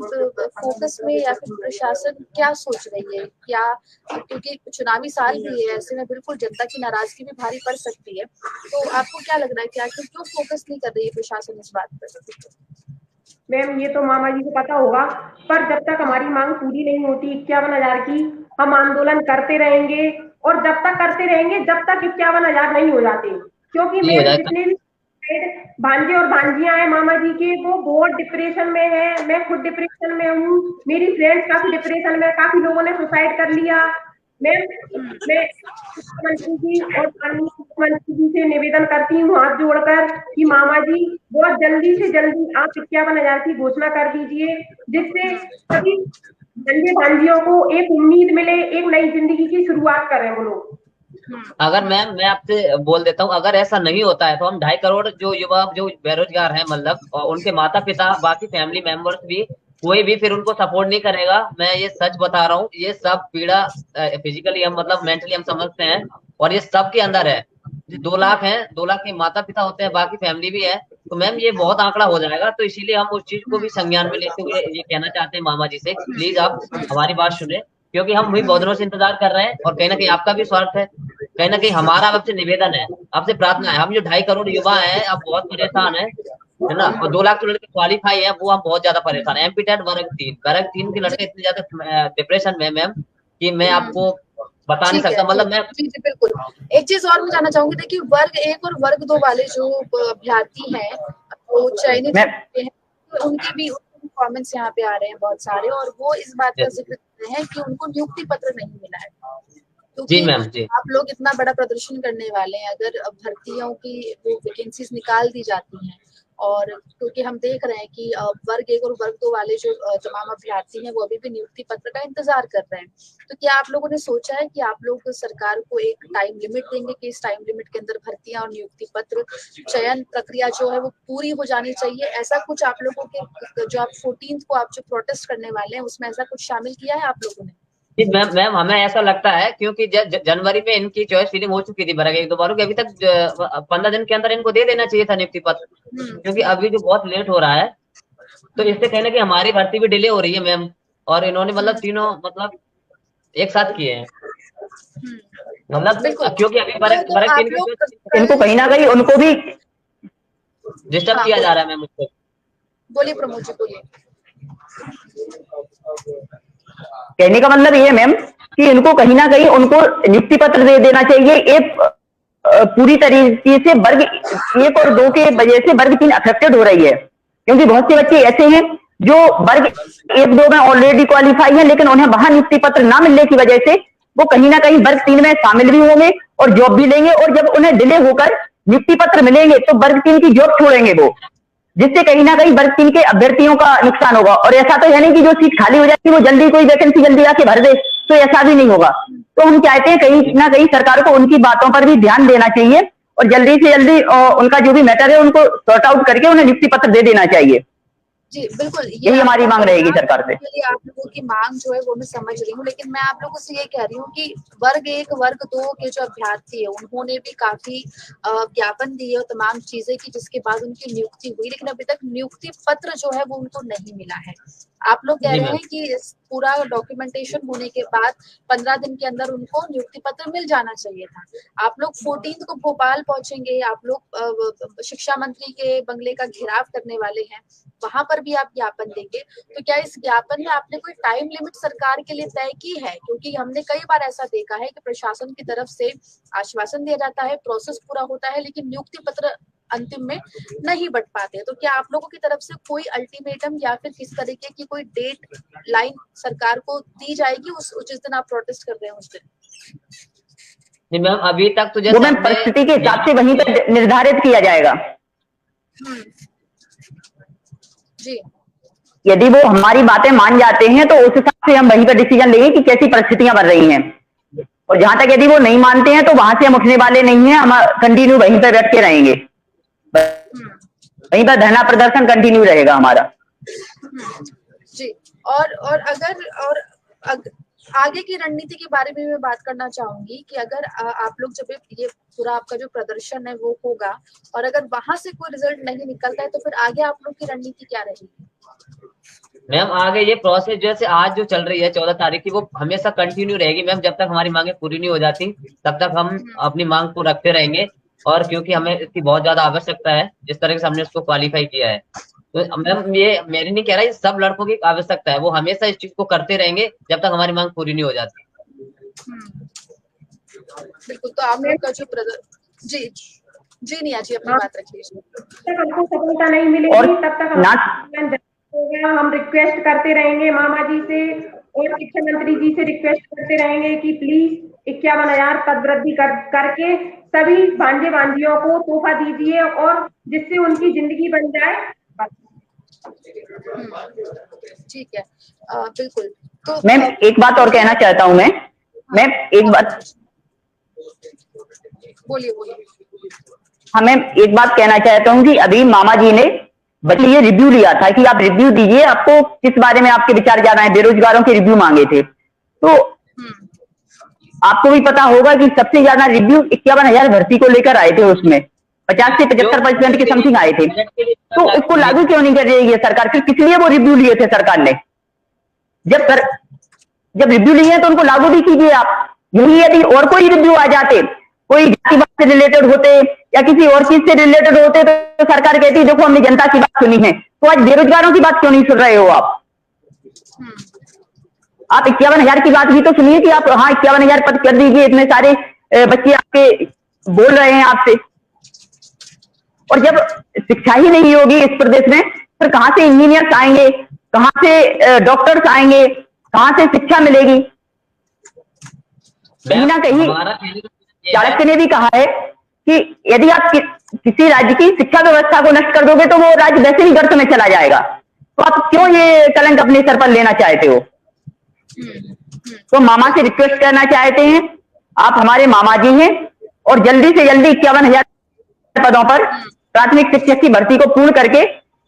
फोकस में, या फिर प्रशासन क्या सोच रही है? क्या, क्योंकि चुनावी साल भी है, ऐसे में बिल्कुल जनता की नाराजगी भी भारी पड़ सकती है, तो आपको क्या लग रहा है कि आखिर क्यों फोकस नहीं कर रही है प्रशासन इस बात पर?
मैम ये तो मामा जी को पता होगा, पर जब तक हमारी मांग पूरी नहीं होती 51,000 की, हम आंदोलन करते रहेंगे, और जब तक करते रहेंगे जब तक 51,000 नहीं हो जाते। क्योंकि मेरे जितने भी भांजे और भांजियां हैं मामा जी के, वो बहुत डिप्रेशन में है। मैं खुद डिप्रेशन में हूँ, मेरी फ्रेंड्स काफी डिप्रेशन में, काफी लोगों ने सुसाइड कर लिया। मैं मुख्यमंत्री जी और माननीय मुख्यमंत्री जी से निवेदन करती हूँ हाथ जोड़कर कि मामा जी बहुत जल्दी से जल्दी आप 51,000 की घोषणा कर दीजिए, जिससे सभी भांजे भांजियों को एक उम्मीद मिले, एक नई जिंदगी की शुरुआत करें वो लोग।
अगर मैम मैं आपसे बोल देता हूँ, अगर ऐसा नहीं होता है तो हम 2.5 करोड़ जो युवा जो बेरोजगार हैं, मतलब, और उनके माता पिता, बाकी फैमिली मेंबर्स भी, कोई भी फिर उनको सपोर्ट नहीं करेगा। मैं ये सच बता रहा हूँ, ये सब पीड़ा फिजिकली हम, मतलब मेंटली हम समझते हैं, और ये सब के अंदर है। 2 लाख हैं, 2 लाख के माता पिता होते हैं, बाकी फैमिली भी है, तो मैम ये बहुत आंकड़ा हो जाएगा, तो इसीलिए हम उस चीज को भी संज्ञान में लेते हुए ये कहना चाहते हैं मामा जी से, प्लीज आप हमारी बात सुने, क्योंकि हम भी बहुत दिनों से इंतजार कर रहे हैं और कहीं ना कहीं आपका भी स्वार्थ है, कहीं ना कहीं हमारा आपसे निवेदन है, आपसे प्रार्थना है। हम जो 2.5 करोड़ युवा हैं, अब बहुत परेशान है ना, और 2 लाख तो लड़के क्वालिफाई है, वो हम बहुत ज्यादा परेशान है। एमपी टेट वर्ग 3 के लड़के इतने ज्यादा डिप्रेशन में मैम कि मैं आपको बता नहीं सकता। मतलब मैं
जी बिल्कुल। एक चीज और मैं जानना चाहूंगी, देखिए वर्ग 1 और वर्ग 2 वाले जो अभ्यर्थी हैं वो चयनित हैं, उनके भी कमेंट्स यहाँ पे आ रहे हैं बहुत सारे, और वो इस बात का जिक्र कर रहे हैं कि उनको नियुक्ति पत्र नहीं मिला है।
जी मैम जी,
आप लोग इतना बड़ा प्रदर्शन करने वाले हैं, अगर भर्तियों की वो वैकेंसीज निकाल दी जाती हैं, और क्योंकि हम देख रहे हैं कि वर्ग 1 और वर्ग 2 वाले जो तमाम अभ्यर्थी हैं वो अभी भी नियुक्ति पत्र का इंतजार कर रहे हैं, तो क्या आप लोगों ने सोचा है कि आप लोग सरकार को एक टाइम लिमिट देंगे कि इस टाइम लिमिट के अंदर भर्तियां और नियुक्ति पत्र चयन प्रक्रिया जो है वो पूरी हो जानी चाहिए? ऐसा कुछ आप लोगों के जो आप 14th को आप जो प्रोटेस्ट करने वाले हैं उसमें ऐसा कुछ शामिल किया है आप लोगों ने?
जी मैम हमें ऐसा लगता है, क्योंकि जनवरी में इनकी चॉइस फिलिंग हो चुकी थी वर्ग 1 2 बारों की, अभी तक 15 दिन के अंदर इनको दे देना चाहिए था नियुक्ति पत्र, क्योंकि अभी जो बहुत लेट हो रहा है, तो इससे कहना कि हमारी भर्ती भी डिले हो रही है मैम, और इन्होंने मतलब तीनों मतलब एक साथ किए हैं, मतलब क्योंकि अभी वर्ग 3
इनको कहीं ना कहीं उनको भी
डिस्टर्ब किया जा रहा है मैम उसको।
बोलिए प्रमोद जी, बोलिए।
कहने का मतलब ये है मैम कि इनको कहीं ना कहीं उनको नियुक्ति पत्र दे देना चाहिए। एक पूरी तरीके से वर्ग 1 और 2 के वजह से वर्ग 3 अफेक्टेड हो रही है, क्योंकि बहुत से बच्चे ऐसे हैं जो वर्ग 1 2 में ऑलरेडी क्वालिफाई है, लेकिन उन्हें वहां नियुक्ति पत्र ना मिलने की वजह से वो कहीं ना कहीं वर्ग 3 में शामिल भी होंगे और जॉब भी लेंगे, और जब उन्हें डिले होकर नियुक्ति पत्र मिलेंगे तो वर्ग 3 की जॉब छोड़ेंगे वो, जिससे कहीं ना कहीं वर्ग 3 के अभ्यर्थियों का नुकसान होगा। और ऐसा तो है नहीं कि जो सीट खाली हो जाती है वो जल्दी कोई वैकेंसी जल्दी आके भर दे, तो ऐसा भी नहीं होगा। तो हम चाहते हैं कहीं ना कहीं सरकार को उनकी बातों पर भी ध्यान देना चाहिए और जल्दी से जल्दी उनका जो भी मैटर है उनको सॉर्ट आउट करके उन्हें नियुक्ति पत्र दे देना चाहिए।
जी बिल्कुल,
यही हमारी मांग रहेगी सरकार से।
आप लोगों की मांग जो है वो मैं समझ रही हूँ, लेकिन मैं आप लोगों से ये कह रही हूँ कि वर्ग 1 वर्ग 2 के जो अभ्यर्थी है उन्होंने भी काफी ज्ञापन दिए और तमाम चीजें की, जिसके बाद उनकी नियुक्ति हुई, लेकिन अभी तक नियुक्ति पत्र जो है वो उनको नहीं मिला है। आप लोग कह रहे हैं कि पूरा डॉक्यूमेंटेशन होने के बाद 15 दिन के अंदर उनको नियुक्ति पत्र मिल जाना चाहिए था। आप लोग 14th को भोपाल पहुंचेंगे, आप लोग शिक्षा मंत्री के बंगले का घेराव करने वाले हैं, वहां पर भी आप ज्ञापन देंगे, तो क्या इस ज्ञापन में आपने कोई टाइम लिमिट सरकार के लिए तय की है? क्योंकि हमने कई बार ऐसा देखा है कि प्रशासन की तरफ से आश्वासन दिया जाता है, प्रोसेस पूरा होता है, लेकिन नियुक्ति पत्र अंतिम में नहीं बढ़ पाते। तो क्या आप लोगों की तरफ से कोई अल्टीमेटम या फिर किस तरीके की कोई डेट लाइन सरकार को दी जाएगी उस जिस दिन आप प्रोटेस्ट कर रहे हैं उस दिन?
जी मैम, अभी तक तो
वो मैम परिस्थिति के हिसाब से वहीं पर निर्धारित किया जाएगा।
जी,
यदि वो हमारी बातें मान जाते हैं तो उस हिसाब से हम वहीं पर डिसीजन लेंगे कि कैसी परिस्थितियां बन रही हैं, और जहां तक यदि वो नहीं मानते हैं तो वहां से हम उठने वाले नहीं हैं, हम कंटिन्यू वहीं पर बैठ के रहेंगे, वहीं पर धरना प्रदर्शन कंटिन्यू रहेगा हमारा।
जी, और अगर आगे की रणनीति के बारे में मैं बात करना चाहूंगी कि अगर आप लोग जब ये पूरा आपका जो प्रदर्शन है वो होगा और अगर वहां से कोई रिजल्ट नहीं निकलता है तो फिर आगे आप लोग की रणनीति क्या रहेगी?
मैम आगे ये प्रोसेस जैसे आज जो चल रही है 14 तारीख की, वो हमेशा कंटिन्यू रहेगी मैम, जब तक हमारी मांगे पूरी नहीं हो जाती तब तक हम अपनी मांग को रखते रहेंगे, और क्योंकि हमें इसकी बहुत ज्यादा आवश्यकता है, जिस तरह से हमने इसको क्वालिफाई किया है, तो मैम ये मेरी नहीं कह रहा, ये सब लड़कों की आवश्यकता है, वो हमेशा इस चीज को करते रहेंगे जब तक हमारी मांग पूरी नहीं हो जाती।
बिल्कुल, तो आप लोग का जो जी निया जी अपनी बात रखिए।
हमको सफलता नहीं मिलेगी तब तक हम रिक्वेस्ट करते रहेंगे मामा जी से और शिक्षा मंत्री जी से रिक्वेस्ट करते रहेंगे कि प्लीज 51,000 पद वृद्धि करके सभी भांजे भांजियों को तोहफा दीजिए और जिससे उनकी जिंदगी बन जाए।
ठीक है, बिल्कुल। तो
मैम एक बात और कहना चाहता हूँ मैं एक बात
बोलिए।
हाँ मैम एक बात कहना चाहता हूँ कि अभी मामा जी ने बच्चे ये रिव्यू लिया था कि आप रिव्यू दीजिए, आपको किस बारे में आपके विचार ज्यादा है, बेरोजगारों के रिव्यू मांगे थे, तो आपको भी पता होगा कि सबसे ज्यादा रिव्यू 51,000 भर्ती को लेकर आए थे उसमें, 50 से 75% के समथिंग आए थे।
बजट के लिए
तो इसको लागू क्यों नहीं कर रही है सरकार? फिर किस लिए वो रिव्यू लिए थे सरकार ने? जब रिव्यू लिए तो उनको लागू भी कीजिए आप। यही यदि और कोई रिव्यू आ जाते, कोई जातिवाद से रिलेटेड होते या किसी और चीज से रिलेटेड होते, तो सरकार कहती देखो हमने जनता की बात सुनी है। तो आज बेरोजगारों की बात क्यों नहीं सुन रहे हो आप? 51,000 की बात भी तो सुनिए कि आप, हाँ 51,000 पद कर दीजिए, इतने सारे बच्चे आपके बोल रहे हैं आपसे। और जब शिक्षा ही नहीं होगी इस प्रदेश में, फिर कहां से इंजीनियर्स आएंगे, कहां से डॉक्टर्स आएंगे, कहां से शिक्षा मिलेगी? कहीं ना कहीं चाणक्य ने भी कहा है कि यदि आप किसी राज्य की शिक्षा व्यवस्था को नष्ट कर दोगे तो वो राज्य वैसे ही गर्त में चला जाएगा। तो आप क्यों ये कलंक अपने सर पर लेना चाहते हो? तो मामा से रिक्वेस्ट करना चाहते हैं, आप हमारे मामा जी हैं और जल्दी से जल्दी 51,000 पदों पर प्राथमिक शिक्षक की भर्ती को पूर्ण करके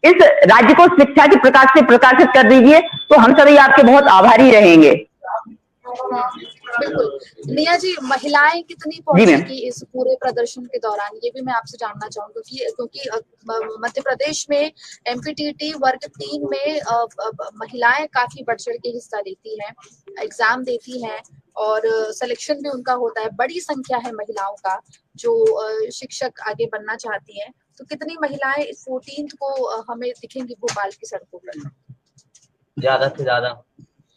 इस राज्य को शिक्षा के प्रकाश से प्रकाशित कर दीजिए, तो हम सभी आपके बहुत आभारी रहेंगे।
बिल्कुल। निया जी, महिलाएं कितनी पहुंची थी इस पूरे प्रदर्शन के दौरान, ये भी मैं आपसे जानना चाहूंगी, क्योंकि मध्य प्रदेश में एमपीटीटी वर्ग 3 में महिलाएं काफी बढ़ चढ़ के हिस्सा लेती हैं, एग्जाम देती हैं और सिलेक्शन भी उनका होता है। बड़ी संख्या है महिलाओं का जो शिक्षक आगे बनना चाहती हैं। तो कितनी महिलाएं इस 14th को हमें दिखेंगी भोपाल की सड़कों पर?
ज्यादा से ज्यादा।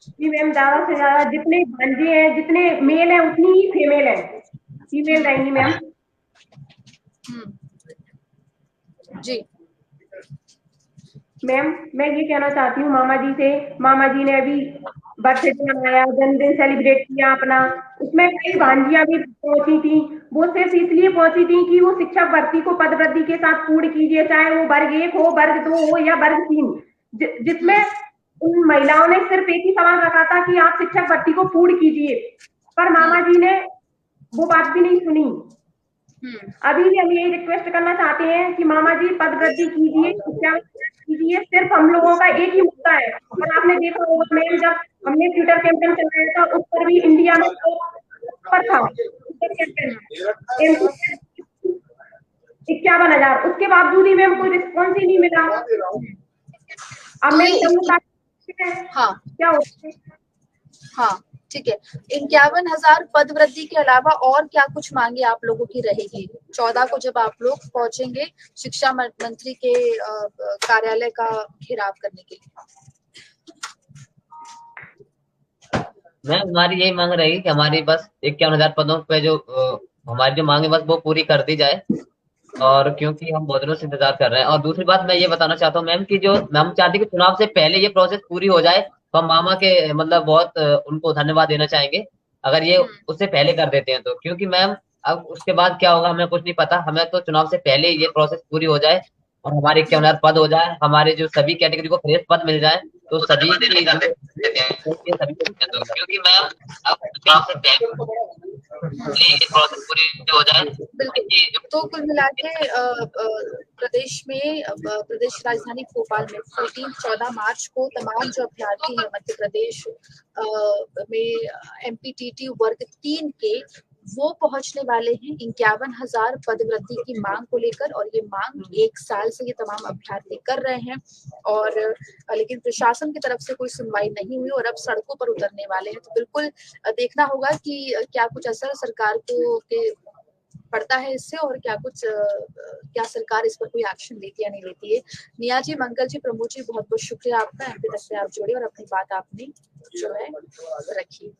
जी मैम, ज्यादा से ज्यादा जितने भांजे हैं, जितने मेल हैं उतनी ही फीमेल है, फीमेल रहेंगी मैम।
जी
मैम, मैं ये कहना चाहती हूँ मामा जी से, मामा जी ने अभी बर्थडे मनाया, जन्मदिन सेलिब्रेट किया अपना, उसमें कई भांजियां भी पहुंची थी। वो सिर्फ इसलिए पहुंची थी कि वो शिक्षक भर्ती को पद वृद्धि के साथ पूर्ण कीजिए, चाहे वो वर्ग 1 हो, वर्ग 2 हो या वर्ग 3, जिसमें उन महिलाओं ने सिर्फ एक ही सवाल रखा था कि आप शिक्षक भर्ती को पूर्ण कीजिए, पर मामा जी ने वो बात भी नहीं सुनी। अभी भी हम यही रिक्वेस्ट करना चाहते हैं कि मामा जी पद वृद्धि कीजिए, शिक्षा कीजिए। सिर्फ हम लोगों का एक ही मुद्दा है, और आपने देखा होगा मैम, जब हमने ट्विटर कैंपेन चलाया था उस पर भी इंडिया में पर था ट्विटर कैंपेन 51,000, उसके बावजूद ही मैम कोई रिस्पॉन्स ही नहीं मिला। अब मैम
हाँ
क्या होता है?
हाँ ठीक है, 51,000 पद वृद्धि के अलावा और क्या कुछ मांगे आप लोगों की रहेगी 14 को जब आप लोग पहुंचेंगे शिक्षा मंत्री के कार्यालय का घेराव करने के लिए?
मैम हमारी यही मांग रही कि हमारी बस 51,000 पदों पे जो हमारी जो मांग है बस वो पूरी कर दी जाए, और क्योंकि हम बहुत दिनों से इंतजार कर रहे हैं। और दूसरी बात मैं ये बताना चाहता हूँ मैम कि जो मैम चाहती कि चुनाव से पहले ये प्रोसेस पूरी हो जाए, तो हम मामा के मतलब बहुत उनको धन्यवाद देना चाहेंगे अगर ये उससे पहले कर देते हैं तो। क्योंकि मैम अब उसके बाद क्या होगा हमें कुछ नहीं पता, हमें तो चुनाव से पहले ये प्रोसेस पूरी हो जाए और हमारे 51,000 पद हो जाए, हमारे जो सभी कैटेगरी को फ्रेश पद मिल जाए, तो सभी क्योंकि मैम अब चुनाव से पहले ये प्रोसेस पूरी हो जाए।
तो कुल मिला के प्रदेश में प्रदेश राजधानी भोपाल में 14 मार्च को तमाम जो अभ्यर्थी हैं मध्य प्रदेश में एमपीटीटी वर्ग 3 के, वो पहुंचने वाले हैं 51,000 पद वृद्धि की मांग को लेकर। और ये मांग 1 साल से ये तमाम अभ्यर्थी कर रहे हैं, और लेकिन प्रशासन की तरफ से कोई सुनवाई नहीं हुई और अब सड़कों पर उतरने वाले हैं। तो बिल्कुल देखना होगा कि क्या कुछ असर सरकार को पड़ता है इससे, और क्या सरकार इस पर कोई एक्शन लेती है या नहीं लेती है। निया जी, मंगल जी, प्रमोद जी, बहुत बहुत शुक्रिया आपका, एमपी तक से आप जुड़े और अपनी बात आपने जो है रखी।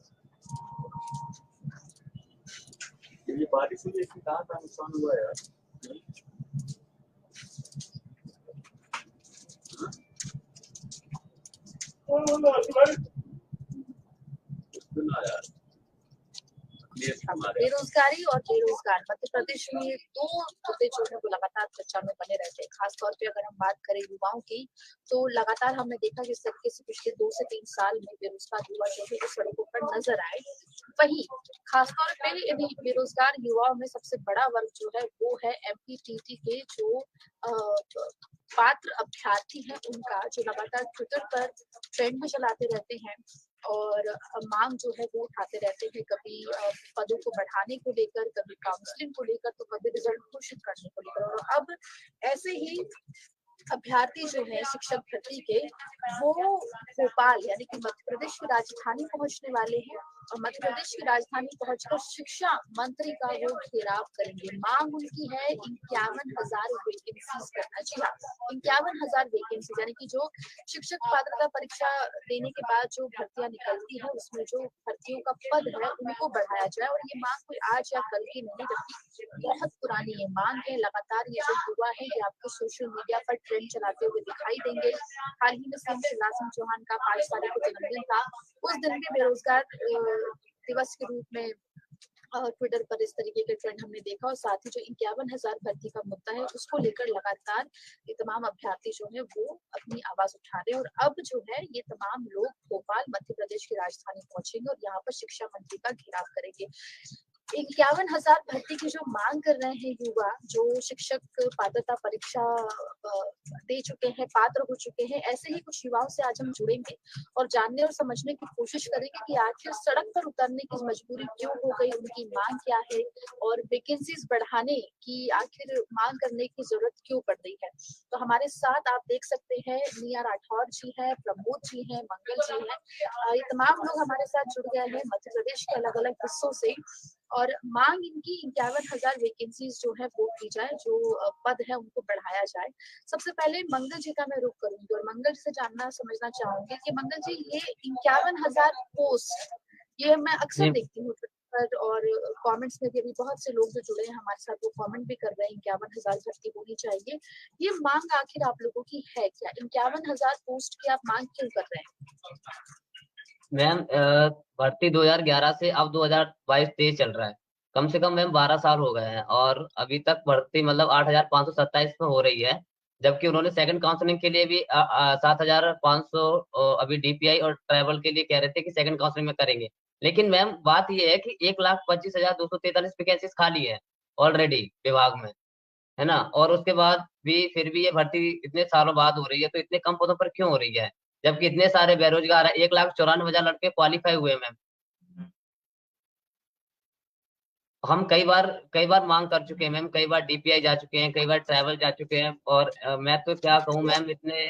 ये बारिश हुई है, कहाँ का नुकसान हुआ है यार?
बेरोजगारी और बेरोजगार मध्य प्रदेश में दो मुद्दे जो है वो लगातार चर्चा में बने रहते हैं। खासतौर पे अगर हम बात करें युवाओं की, तो लगातार हमने देखा कि इस तरीके से पिछले 2 से 3 साल में बेरोजगार युवा जो है सड़कों पर नजर आए। वही खासतौर पे यदि बेरोजगार युवाओं में सबसे बड़ा वर्ग जो है वो है एमपीटीटी के जो पात्र अभ्यर्थी हैं, उनका जो लगातार ट्विटर पर ट्रेंड में चलाते रहते हैं और मांग जो है वो उठाते रहते हैं, कभी पदों को बढ़ाने को लेकर, कभी काउंसलिंग को लेकर, तो कभी रिजल्ट घोषित करने को लेकर। और अब ऐसे ही अभ्यर्थी जो है शिक्षक भर्ती के, वो भोपाल यानी कि मध्य प्रदेश की राजधानी पहुंचने वाले हैं और मध्य प्रदेश की राजधानी पहुंचकर शिक्षा मंत्री का वो घेराव करेंगे। मांग उनकी है 51,000 वैकेंसीज करना। जी हाँ, 51,000 वैकेंसी, यानी कि जो शिक्षक पात्रता परीक्षा देने के बाद जो भर्तियां निकलती है, उसमें जो भर्तियों का पद है उनको बढ़ाया जाए। और ये मांग कोई आज या कल की नहीं, बल्कि बहुत पुरानी ये मांग है। लगातार ये जो युवा है ये आपको सोशल मीडिया पर ट्रेंड चलाते हुए दिखाई देंगे। हाल ही में सीएम शिवराज सिंह चौहान का 5 तारीख को जन्मदिन था, उस दिन भी बेरोजगार दिवस के रूप में ट्विटर पर इस तरीके के ट्रेंड हमने देखा। और साथ ही जो 51,000 भर्ती का मुद्दा है उसको लेकर लगातार ये तमाम अभ्यर्थी जो है वो अपनी आवाज उठा रहे हैं। और अब जो है ये तमाम लोग भोपाल मध्य प्रदेश की राजधानी पहुंचेंगे और यहाँ पर शिक्षा मंत्री का घेराव करेंगे। 51,000 भर्ती की जो मांग कर रहे हैं युवा, जो शिक्षक पात्रता परीक्षा दे चुके हैं, पात्र हो चुके हैं, ऐसे ही कुछ युवाओं से आज हम जुड़ेंगे और जानने और समझने की कोशिश करेंगे कि आखिर सड़क पर उतरने की मजबूरी क्यों हो गई, उनकी मांग क्या है और वैकेंसीज बढ़ाने की आखिर मांग करने की जरूरत क्यों पड़ रही है। तो हमारे साथ आप देख सकते हैं निया राठौर जी है, प्रमोद जी है, मंगल जी है, ये तमाम लोग हमारे साथ जुड़ गए हैं मध्य प्रदेश के अलग अलग हिस्सों से। और मांग इनकी 51,000 वैकेंसीज जो है वो की जाए, जो पद है उनको बढ़ाया जाए। सबसे पहले मंगल जी का मैं रुख करूंगी और मंगल जी से जानना समझना चाहूंगी कि मंगल जी, ये 51,000 पोस्ट, ये मैं अक्सर देखती हूँ पर और कमेंट्स में भी अभी बहुत से लोग जो जुड़े हैं हमारे साथ वो कमेंट भी कर रहे हैं 51,000 भर्ती होनी चाहिए। ये मांग आखिर आप लोगों की है क्या? 51,000 पोस्ट की आप मांग क्यों कर रहे हैं?
मैम भर्ती 2011 से अब 2022-23 चल रहा है। कम से कम मैम 12 साल हो गए हैं और अभी तक भर्ती मतलब 8,527 में हो रही है। जबकि उन्होंने सेकंड काउंसलिंग के लिए भी 7,500 अभी डीपीआई और ट्रैवल के लिए कह रहे थे कि सेकंड काउंसलिंग में करेंगे। लेकिन मैम बात यह है कि 1,25,243 वैकेंसीज खाली है ऑलरेडी विभाग में, है ना। और उसके बाद भी फिर भी ये भर्ती इतने सालों बाद हो रही है, तो इतने कम पदों पर क्यों हो रही है जबकि इतने सारे बेरोजगार है। 1,94,000 लड़के क्वालिफाई हुए मैम। हम कई बार मांग कर चुके हैं मैम, कई बार डीपीआई जा चुके हैं, कई बार ट्रैवल जा चुके हैं और मैं तो क्या कहूँ मैम, इतने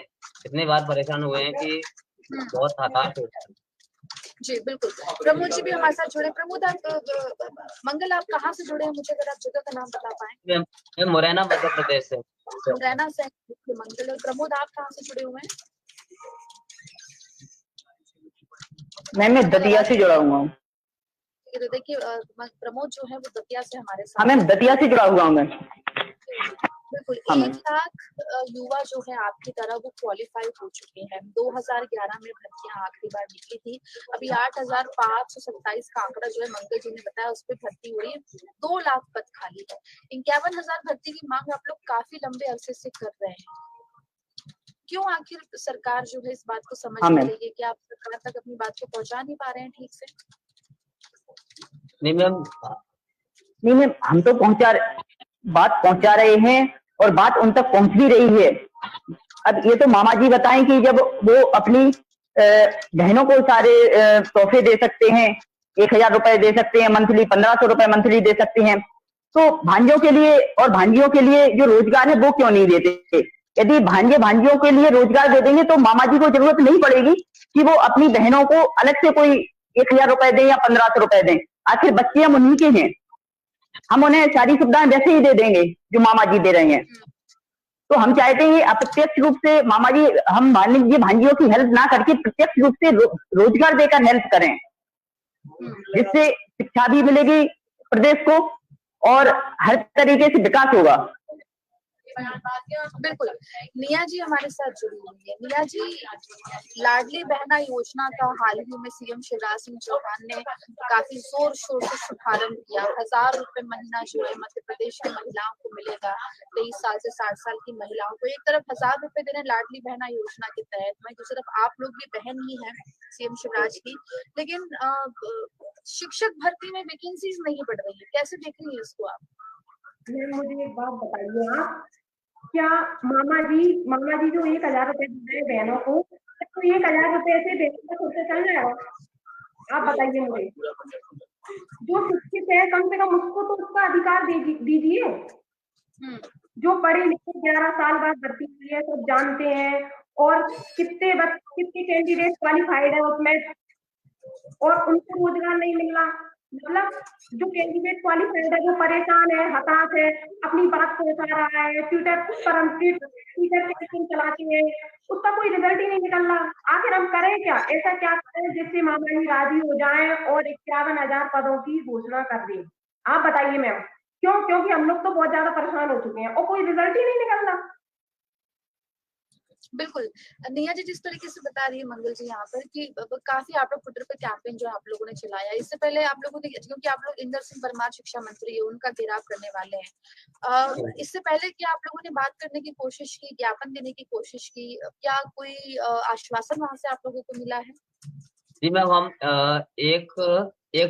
इतने बार परेशान हुए हैं कि बहुत हताश हो चुके हैं।
जी बिल्कुल, प्रमोद जी भी हमारे साथ जुड़े। प्रमोद, आप मंगल आप कहाँ से जुड़े हैं, मुझे अगर आप जगह का नाम बता पाए।
मैं मुरैना मध्य प्रदेश से।
मुरैना से मंगल। और प्रमोद आप कहाँ से जुड़े हुए हैं?
मैं दतिया से जुड़ा हुआ हूँ।
तो देखिए प्रमोद जो है वो दतिया से हमारे साथ।
हाँ मैम, दतिया से जुड़ा हुआ हूँ मैं।
बिल्कुल,
हाँ
1 लाख युवा जो है आपकी तरह वो क्वालिफाई हो चुके हैं। 2011 में भर्तियां आखिरी बार निकली थी। अभी 8,527 का आंकड़ा जो है मंगल जी ने बताया, उस पर भर्ती हुई है। 2 लाख पद खाली है। 51,000 भर्ती की मांग आप लोग काफी लंबे अरसे से कर रहे हैं। क्यों आखिर सरकार जो है इस बात को समझ नहीं रही है कि आप सरकार तक अपनी बात को पहुंचा नहीं पा रहे हैं ठीक से?
नहीं मैम,
हम तो बात पहुंचा रहे हैं और बात उन तक पहुंच भी रही है। अब ये तो मामा जी बताएं कि जब वो अपनी बहनों को सारे तोहफे दे सकते हैं, 1,000 रुपए दे सकते हैं मंथली, 1,500 रुपए मंथली दे सकते हैं, तो भांजों के लिए और भांजियों के लिए जो रोजगार है वो क्यों नहीं देते? यदि भांजे भांजियों के लिए रोजगार दे देंगे तो मामा जी को जरूरत नहीं पड़ेगी कि वो अपनी बहनों को अलग से कोई 1,000 रुपए दें या 1,500 रुपए दें। आखिर बच्चे हम उन्हीं के हैं, हम उन्हें सारी सुविधाएं वैसे ही दे देंगे जो मामा जी दे रहे हैं। तो हम चाहते हैं अप्रत्यक्ष रूप से मामा जी हम मान लीजिए भांजियों की हेल्प ना करके प्रत्यक्ष रूप से रोजगार देकर हेल्प करें, जिससे शिक्षा भी मिलेगी प्रदेश को और हर तरीके से विकास होगा।
बिल्कुल, निया जी हमारे साथ जुड़ी हुई है। निया जी, लाडली बहना योजना का हाल ही में सीएम शिवराज सिंह चौहान ने काफी जोर शोर से शुभारंभ किया। 1,000 रुपए महीना जो है मध्य प्रदेश की महिलाओं को मिलेगा, 23 साल से 60 साल की महिलाओं को। एक तरफ 1,000 रुपए दे रहे हैं लाडली बहना योजना के तहत, वहीं दूसरी तरफ आप लोग भी बहन ही है सीएम शिवराज की, लेकिन शिक्षक भर्ती में वैकेंसीज नहीं बढ़ रही है। कैसे देख रही है इसको आप?
मुझे एक बात बताइए आप, क्या मामा जी जो 1,000 रुपए दे रहे हैं बहनों को, तो तो 1,000 रुपए से बेटी का खर्चा चल जाएगा? आप बताइए मुझे। जो शिक्षित है कम से कम उसको तो उसका अधिकार दीजिए। जो पढ़े लिखे 11 साल बाद भर्ती हुई है, सब जानते हैं, और कितने कैंडिडेट क्वालिफाइड है उसमें, और उनको रोजगार नहीं मिल रहा। मतलब जो कैंडिडेट क्वालिफाइड है वो परेशान है, हताश है, अपनी बात पहुंचा रहा है, ट्विटर कैंपेन चलाते हैं, उसका कोई रिजल्ट ही नहीं निकल रहा। आखिर हम करें क्या? ऐसा क्या करें जिससे मामा जी राजी हो जाएं और 51,000 पदों की घोषणा कर दें? आप बताइए मैम, क्यों? क्योंकि हम लोग तो बहुत ज्यादा परेशान हो चुके हैं और कोई रिजल्ट ही नहीं निकल रहा।
बिल्कुल। नेहा जी जिस तरीके से बता रही है मंगल जी यहाँ पर कि काफी आप लोग ट्विटर पे कैंपेन जो आप लोगों ने चलाया, इससे पहले आप लोगों ने, क्योंकि आप लोग इंदर सिंह परमार शिक्षा मंत्री है, उनका घेराव करने वाले हैं, इससे पहले क्या आप लोगों ने बात करने की कोशिश की, ज्ञापन देने की कोशिश की? क्या कोई आश्वासन वहां से आप लोगों को मिला है?
जी मैम, हम एक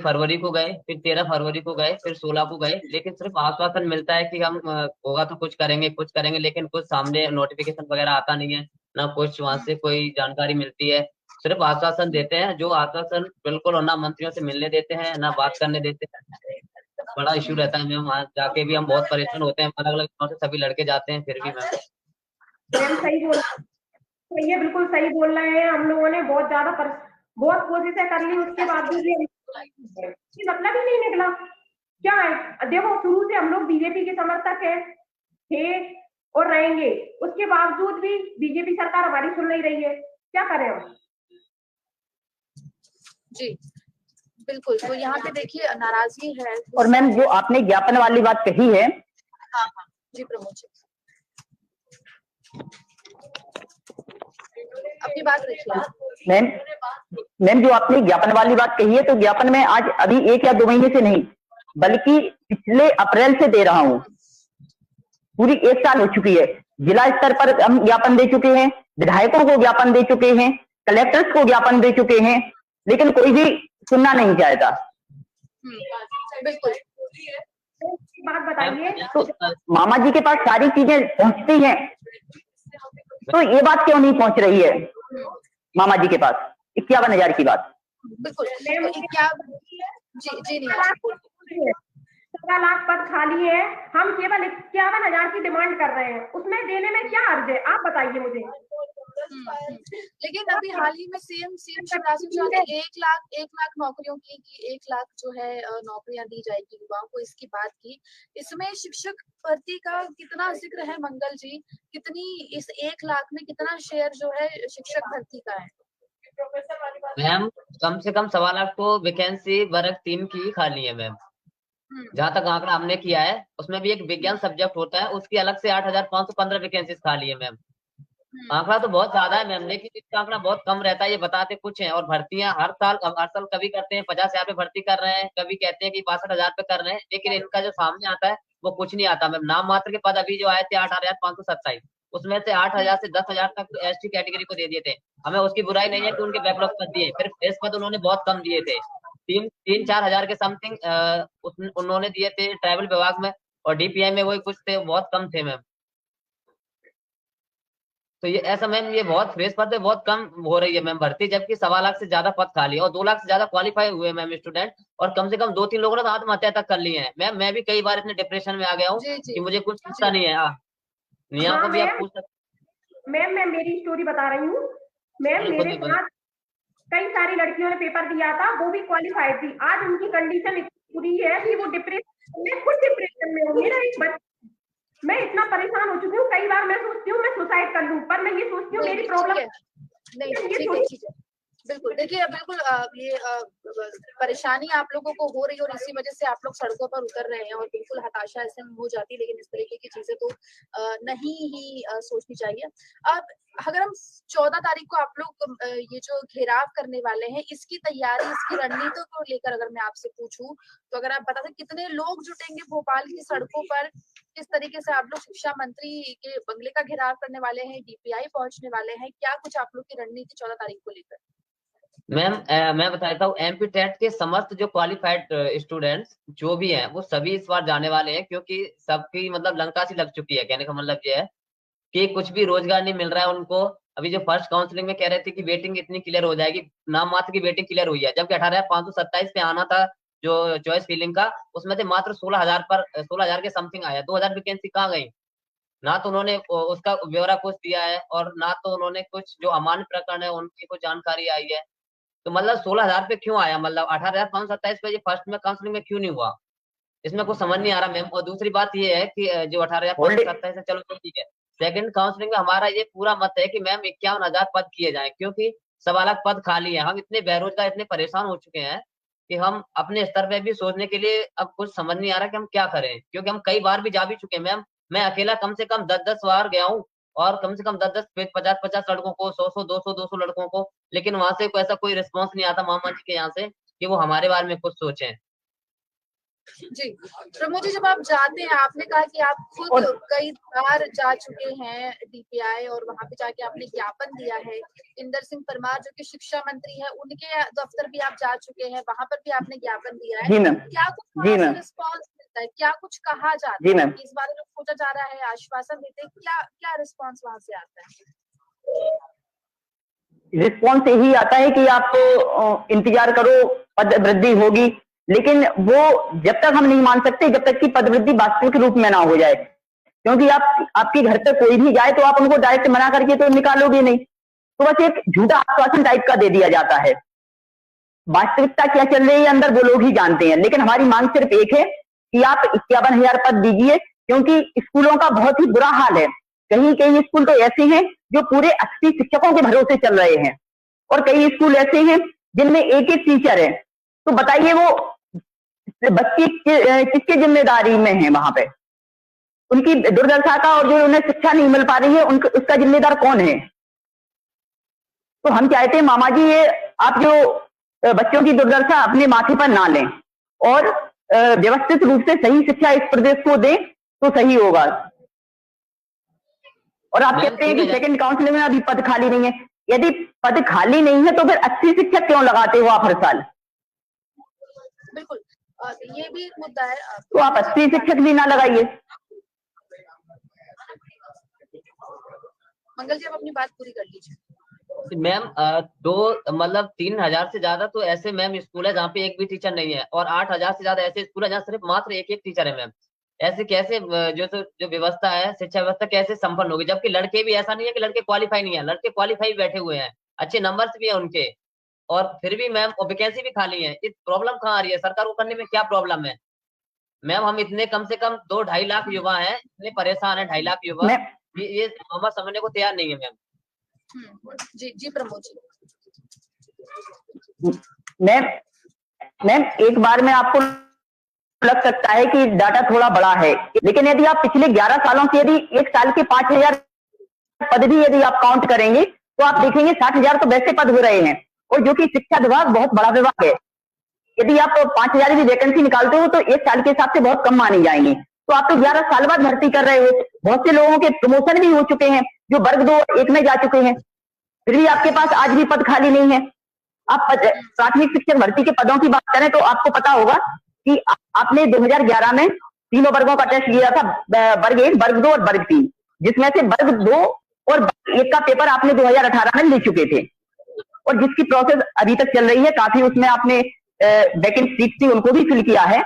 फरवरी को गए, फिर 13 फरवरी को गए, फिर 16 को गए, लेकिन सिर्फ आश्वासन मिलता है कि हम होगा तो कुछ करेंगे, लेकिन कुछ सामने नोटिफिकेशन वगैरह आता नहीं है, ना कुछ वहां से कोई जानकारी मिलती है। सिर्फ आश्वासन देते हैं, जो आश्वासन बिल्कुल, और ना मंत्रियों से मिलने देते हैं, ना बात करने देते हैं। बड़ा इश्यू रहता है मैम, वहाँ जाके भी हम बहुत परेशान होते हैं, अलग अलग से सभी लड़के जाते हैं, फिर भी मैम।
सही बोल रही है, बिल्कुल सही बोल रहे हैं। हम लोगों ने बहुत कोशिशें कर ली, उसके बाद भी मतलब ही नहीं निकला। क्या है, देखो शुरू से हम लोग बीजेपी के समर्थक थे और रहेंगे, उसके बावजूद भी बीजेपी सरकार हमारी सुन नहीं रही है। क्या करें हम?
जी बिल्कुल। तो यहाँ पे देखिए नाराजगी है।
और मैम जो आपने ज्ञापन वाली बात कही है,
हाँ जी प्रमोद जी अपनी बात रखिए।
मैम जो आपने ज्ञापन वाली बात कही है, तो ज्ञापन में आज अभी 1 या 2 महीने से नहीं, बल्कि पिछले अप्रैल से दे रहा हूँ। पूरी 1 साल हो चुकी है। जिला स्तर पर हम ज्ञापन दे चुके हैं, विधायकों को ज्ञापन दे चुके हैं, कलेक्टर्स को ज्ञापन दे चुके हैं, लेकिन कोई भी सुनना नहीं चाहता।
बिल्कुल।
बात बताइए।
तो मामा जी के पास सारी चीजें पहुंचती हैं, तो ये बात क्यों नहीं पहुंच रही है मामा जी के पास 51,000 की बात?
बिल्कुल। क्या जी नहीं,
17 लाख पद खाली है, हम केवल 51,000 की डिमांड कर रहे हैं, उसमें देने में क्या अर्ज है? आप बताइए मुझे।
लेकिन अभी हाल ही में सीएम शिवराज सिंह चौहान ने 1 लाख नौकरियों की 1 लाख जो है नौकरियां दी जाएगी युवाओं को, इसकी बात की। इसमें शिक्षक भर्ती का कितना जिक्र है मंगल जी? कितनी इस 1 लाख में कितना शेयर जो है शिक्षक भर्ती का है?
मैम कम से कम 1.25 लाख तो वैकेंसी वर्ग 3 की खाली है मैम। जहाँ तक आंकड़ा हमने किया है, उसमें भी एक विज्ञान सब्जेक्ट होता है, उसकी अलग से 8,515 वैकेंसीज खाली है मैम। आंकड़ा तो बहुत ज्यादा है मैम, लेकिन इसका आंकड़ा बहुत कम रहता है, ये बताते कुछ हैं। और भर्तियां हर साल कभी करते हैं 50,000 पे भर्ती कर रहे हैं, कभी कहते हैं कि 62,000 पे कर रहे हैं, लेकिन इनका जो सामने आता है वो कुछ नहीं आता मैम। नाम मात्र के पद अभी जो आए थे 8,527, उसमें से 8,000 से 10,000 तक तो एसटी कैटेगरी को दे दिए थे। हमें उसकी बुराई नहीं है कि उनके बैकलॉग पद दिए, फिर फ्रेश पद उन्होंने बहुत कम दिए थे, 3-4 हजार के समथिंग उन्होंने दिए थे ट्राइबल विभाग में, और डीपीआई में वही कुछ थे, बहुत कम थे मैम। तो ये ऐसा मैम, ये बहुत फ्रेश पद है, बहुत कम हो रही है मैम भर्ती, जबकि 1.25 लाख से ज्यादा पद खाली है, और 2 लाख से ज्यादा क्वालिफाई हुए मैम स्टूडेंट, और कम से कम 2-3 लोगों ने तो आत्महत्या तक कर ली है मैम। मैं भी कई बार इतने डिप्रेशन में आ गया हूँ कि मुझे कुछ पता नहीं है। निया को भी आप पूछ सकते।
मैम मैं मेरी स्टोरी बता रही हूँ मैम। मेरे साथ कई सारी लड़कियों ने पेपर दिया था, वो भी क्वालिफाइड थी। आज उनकी कंडीशन इतनी बुरी है कि वो डिप्रेशन में, खुद डिप्रेशन में हूँ। मेरा एक बच्चा, मैं इतना परेशान हो चुकी हूँ, कई बार मैं सोचती हूँ मैं सुसाइड कर लूं, पर मैं ये सोचती हूँ मेरी प्रॉब्लम
नहीं। बिल्कुल देखिए, बिल्कुल ये परेशानी आप लोगों को हो रही है और इसी वजह से आप लोग सड़कों पर उतर रहे हैं, और बिल्कुल हताशा ऐसे में हो जाती है, लेकिन इस तरीके की चीजें तो नहीं ही सोचनी चाहिए। अब अगर हम 14 तारीख को आप लोग ये जो घेराव करने वाले हैं, इसकी तैयारी, इसकी रणनीति को लेकर अगर मैं आपसे पूछूं, तो अगर आप बता दें कितने लोग जुटेंगे भोपाल की सड़कों पर, किस तरीके से आप लोग शिक्षा मंत्री के बंगले का घेराव करने वाले हैं, डीपीआई पहुंचने वाले हैं, क्या कुछ आप लोग की रणनीति 14 तारीख को लेकर?
मैम मैं बताता हूँ, एमपी टेट के समस्त जो क्वालिफाइड स्टूडेंट्स जो भी हैं, वो सभी इस बार जाने वाले हैं, क्योंकि सबकी मतलब लंका सी लग चुकी है। कहने का मतलब ये है कि कुछ भी रोजगार नहीं मिल रहा है उनको, अभी जो फर्स्ट काउंसलिंग में कह रहे थे कि वेटिंग इतनी क्लियर हो जाएगी, नाम मात्र की वेटिंग क्लियर हुई है, जबकि 18,527 पे आना था जो चॉइस फिलिंग का, उसमें से मात्र 16,000 पर 16,000 के समथिंग आया। 2,000 वैकेंसी कहाँ गई? ना तो उन्होंने उसका ब्यौरा कुछ दिया है, और ना तो उन्होंने कुछ जो अमान्य प्रकरण है उनकी कुछ जानकारी आई है। तो मतलब 16,000 पे क्यों आया? मतलब 18,527 पे फर्स्ट में काउंसलिंग में क्यों नहीं हुआ? इसमें कुछ समझ नहीं आ रहा मैम। और दूसरी बात ये है कि जो 18,527 है, चलो तो ठीक है, सेकंड काउंसलिंग में हमारा ये पूरा मत है कि मैम 51,000 पद किए जाएं, क्योंकि 1.25 लाख पद खाली है। हम इतने बेरोजगार, इतने परेशान हो चुके हैं कि हम अपने स्तर पे भी सोचने के लिए अब कुछ समझ नहीं आ रहा कि हम क्या करें, क्योंकि हम कई बार भी जा भी चुके हैं मैम। मैं अकेला कम से कम 10-10 बार गया हूँ, और कम से कम 10-10 50-50 लड़कों को, 100-100 200-200 लड़कों को, लेकिन वहां से ऐसा कोई रिस्पॉन्स नहीं आता मामा जी के यहाँ से कि वो हमारे बारे में कुछ सोचें।
जी प्रमोद जी, जब आप जाते हैं, आपने कहा कि आप खुद कई बार जा चुके हैं डीपीआई, और वहां पे जाके आपने ज्ञापन दिया है। इंदर सिंह परमार जो कि शिक्षा मंत्री है, उनके दफ्तर भी आप जा चुके हैं, वहां पर भी आपने ज्ञापन दिया है।
जी मैम।
क्या कुछ
जी
वहां से
मैम।
रिस्पॉन्स मिलता है? क्या कुछ कहा जाता
जी
है?
मैम।
इस बारे में सोचा जा रहा है, आश्वासन देते हैं, क्या क्या रिस्पॉन्स वहां से आता है?
रिस्पॉन्स यही आता है कि आप इंतजार करो, पद वृद्धि होगी, लेकिन वो जब तक हम नहीं मान सकते जब तक कि पद वृद्धि वास्तविक रूप में ना हो जाए। क्योंकि आपके घर पे कोई भी जाए तो आप उनको डायरेक्ट मना करके तो निकालोगे नहीं, तो बस एक झूठा आश्वासन टाइप का दे दिया जाता है। वास्तविकता क्या चल रही है अंदर वो लोग ही जानते हैं। लेकिन हमारी मांग सिर्फ एक है कि आप 51,000 पद दीजिए, क्योंकि स्कूलों का बहुत ही बुरा हाल है। कहीं कहीं स्कूल तो ऐसे हैं जो पूरे 80 शिक्षकों के भरोसे चल रहे हैं, और कई स्कूल ऐसे हैं जिनमें एक एक टीचर है। तो बताइए वो बच्चे किसके जिम्मेदारी में है? वहां पे उनकी दुर्दशा का, और जो उन्हें शिक्षा नहीं मिल पा रही है उसका जिम्मेदार कौन है? तो हम चाहते हैं मामा जी, ये आप जो बच्चों की दुर्दशा अपने माथे पर ना लें, और व्यवस्थित रूप से सही शिक्षा इस प्रदेश को दें तो सही होगा। और आप कहते हैं कि सेकंड काउंसिलिंग में अभी पद खाली नहीं है। यदि पद खाली नहीं है तो फिर 80 शिक्षक क्यों लगाते हो आप हर साल?
बिल्कुल, ये भी एक मुद्दा है।
तो आप 80 शिक्षक भी ना लगाइए।
मंगल जी, आप अपनी बात पूरी कर लीजिए।
मैम दो मतलब 3,000 से ज्यादा तो ऐसे मैम स्कूल है जहाँ पे एक भी टीचर नहीं है, और 8,000 से ज्यादा ऐसे स्कूल है जहाँ सिर्फ मात्र एक एक टीचर है मैम। ऐसे कैसे जो व्यवस्था है, शिक्षा व्यवस्था कैसे संपन्न होगी? जबकि लड़के भी, ऐसा नहीं है कि लड़के क्वालिफाई नहीं है, लड़के क्वालिफाई बैठे हुए हैं, अच्छे नंबर्स भी है उनके, और फिर भी मैम वैकेंसी भी खाली है। इस प्रॉब्लम कहाँ आ रही है? सरकार को करने में क्या प्रॉब्लम है मैम? हम इतने कम से कम 2-2.5 लाख युवा हैं, इतने परेशान है, 2.5 लाख युवा, ये हम समझने को तैयार नहीं है मैम।
जी जी प्रमोद जी।
मैम एक बार में आपको लग सकता है कि डाटा थोड़ा बड़ा है, लेकिन यदि आप पिछले 11 सालों से यदि एक साल के 5,000 पद भी यदि आप काउंट करेंगे तो आप देखेंगे 60,000 तो वैसे पद हो रहे हैं, और जो कि शिक्षा विभाग बहुत बड़ा विभाग है। यदि आप 5,000 की वैकेंसी निकालते हो तो एक साल के हिसाब से बहुत कम मानी जाएंगी। तो आप तो 11 साल बाद भर्ती कर रहे हो। बहुत से लोगों के प्रमोशन भी हो चुके हैं जो वर्ग 2 1 में जा चुके हैं, फिर भी आपके पास आज भी पद खाली नहीं है। आप प्राथमिक शिक्षक भर्ती के पदों की बात करें तो आपको पता होगा कि आपने 2011 में तीनों वर्गों का टेस्ट लिया था, वर्ग 1, वर्ग 2 और वर्ग 3, जिसमें से वर्ग 2 और वर्ग 1 का पेपर आपने 2018 में ले चुके थे, और जिसकी प्रोसेस अभी तक चल रही है। काफी उसमें आपने वैकेंट सीट थी उनको भी फिल किया है,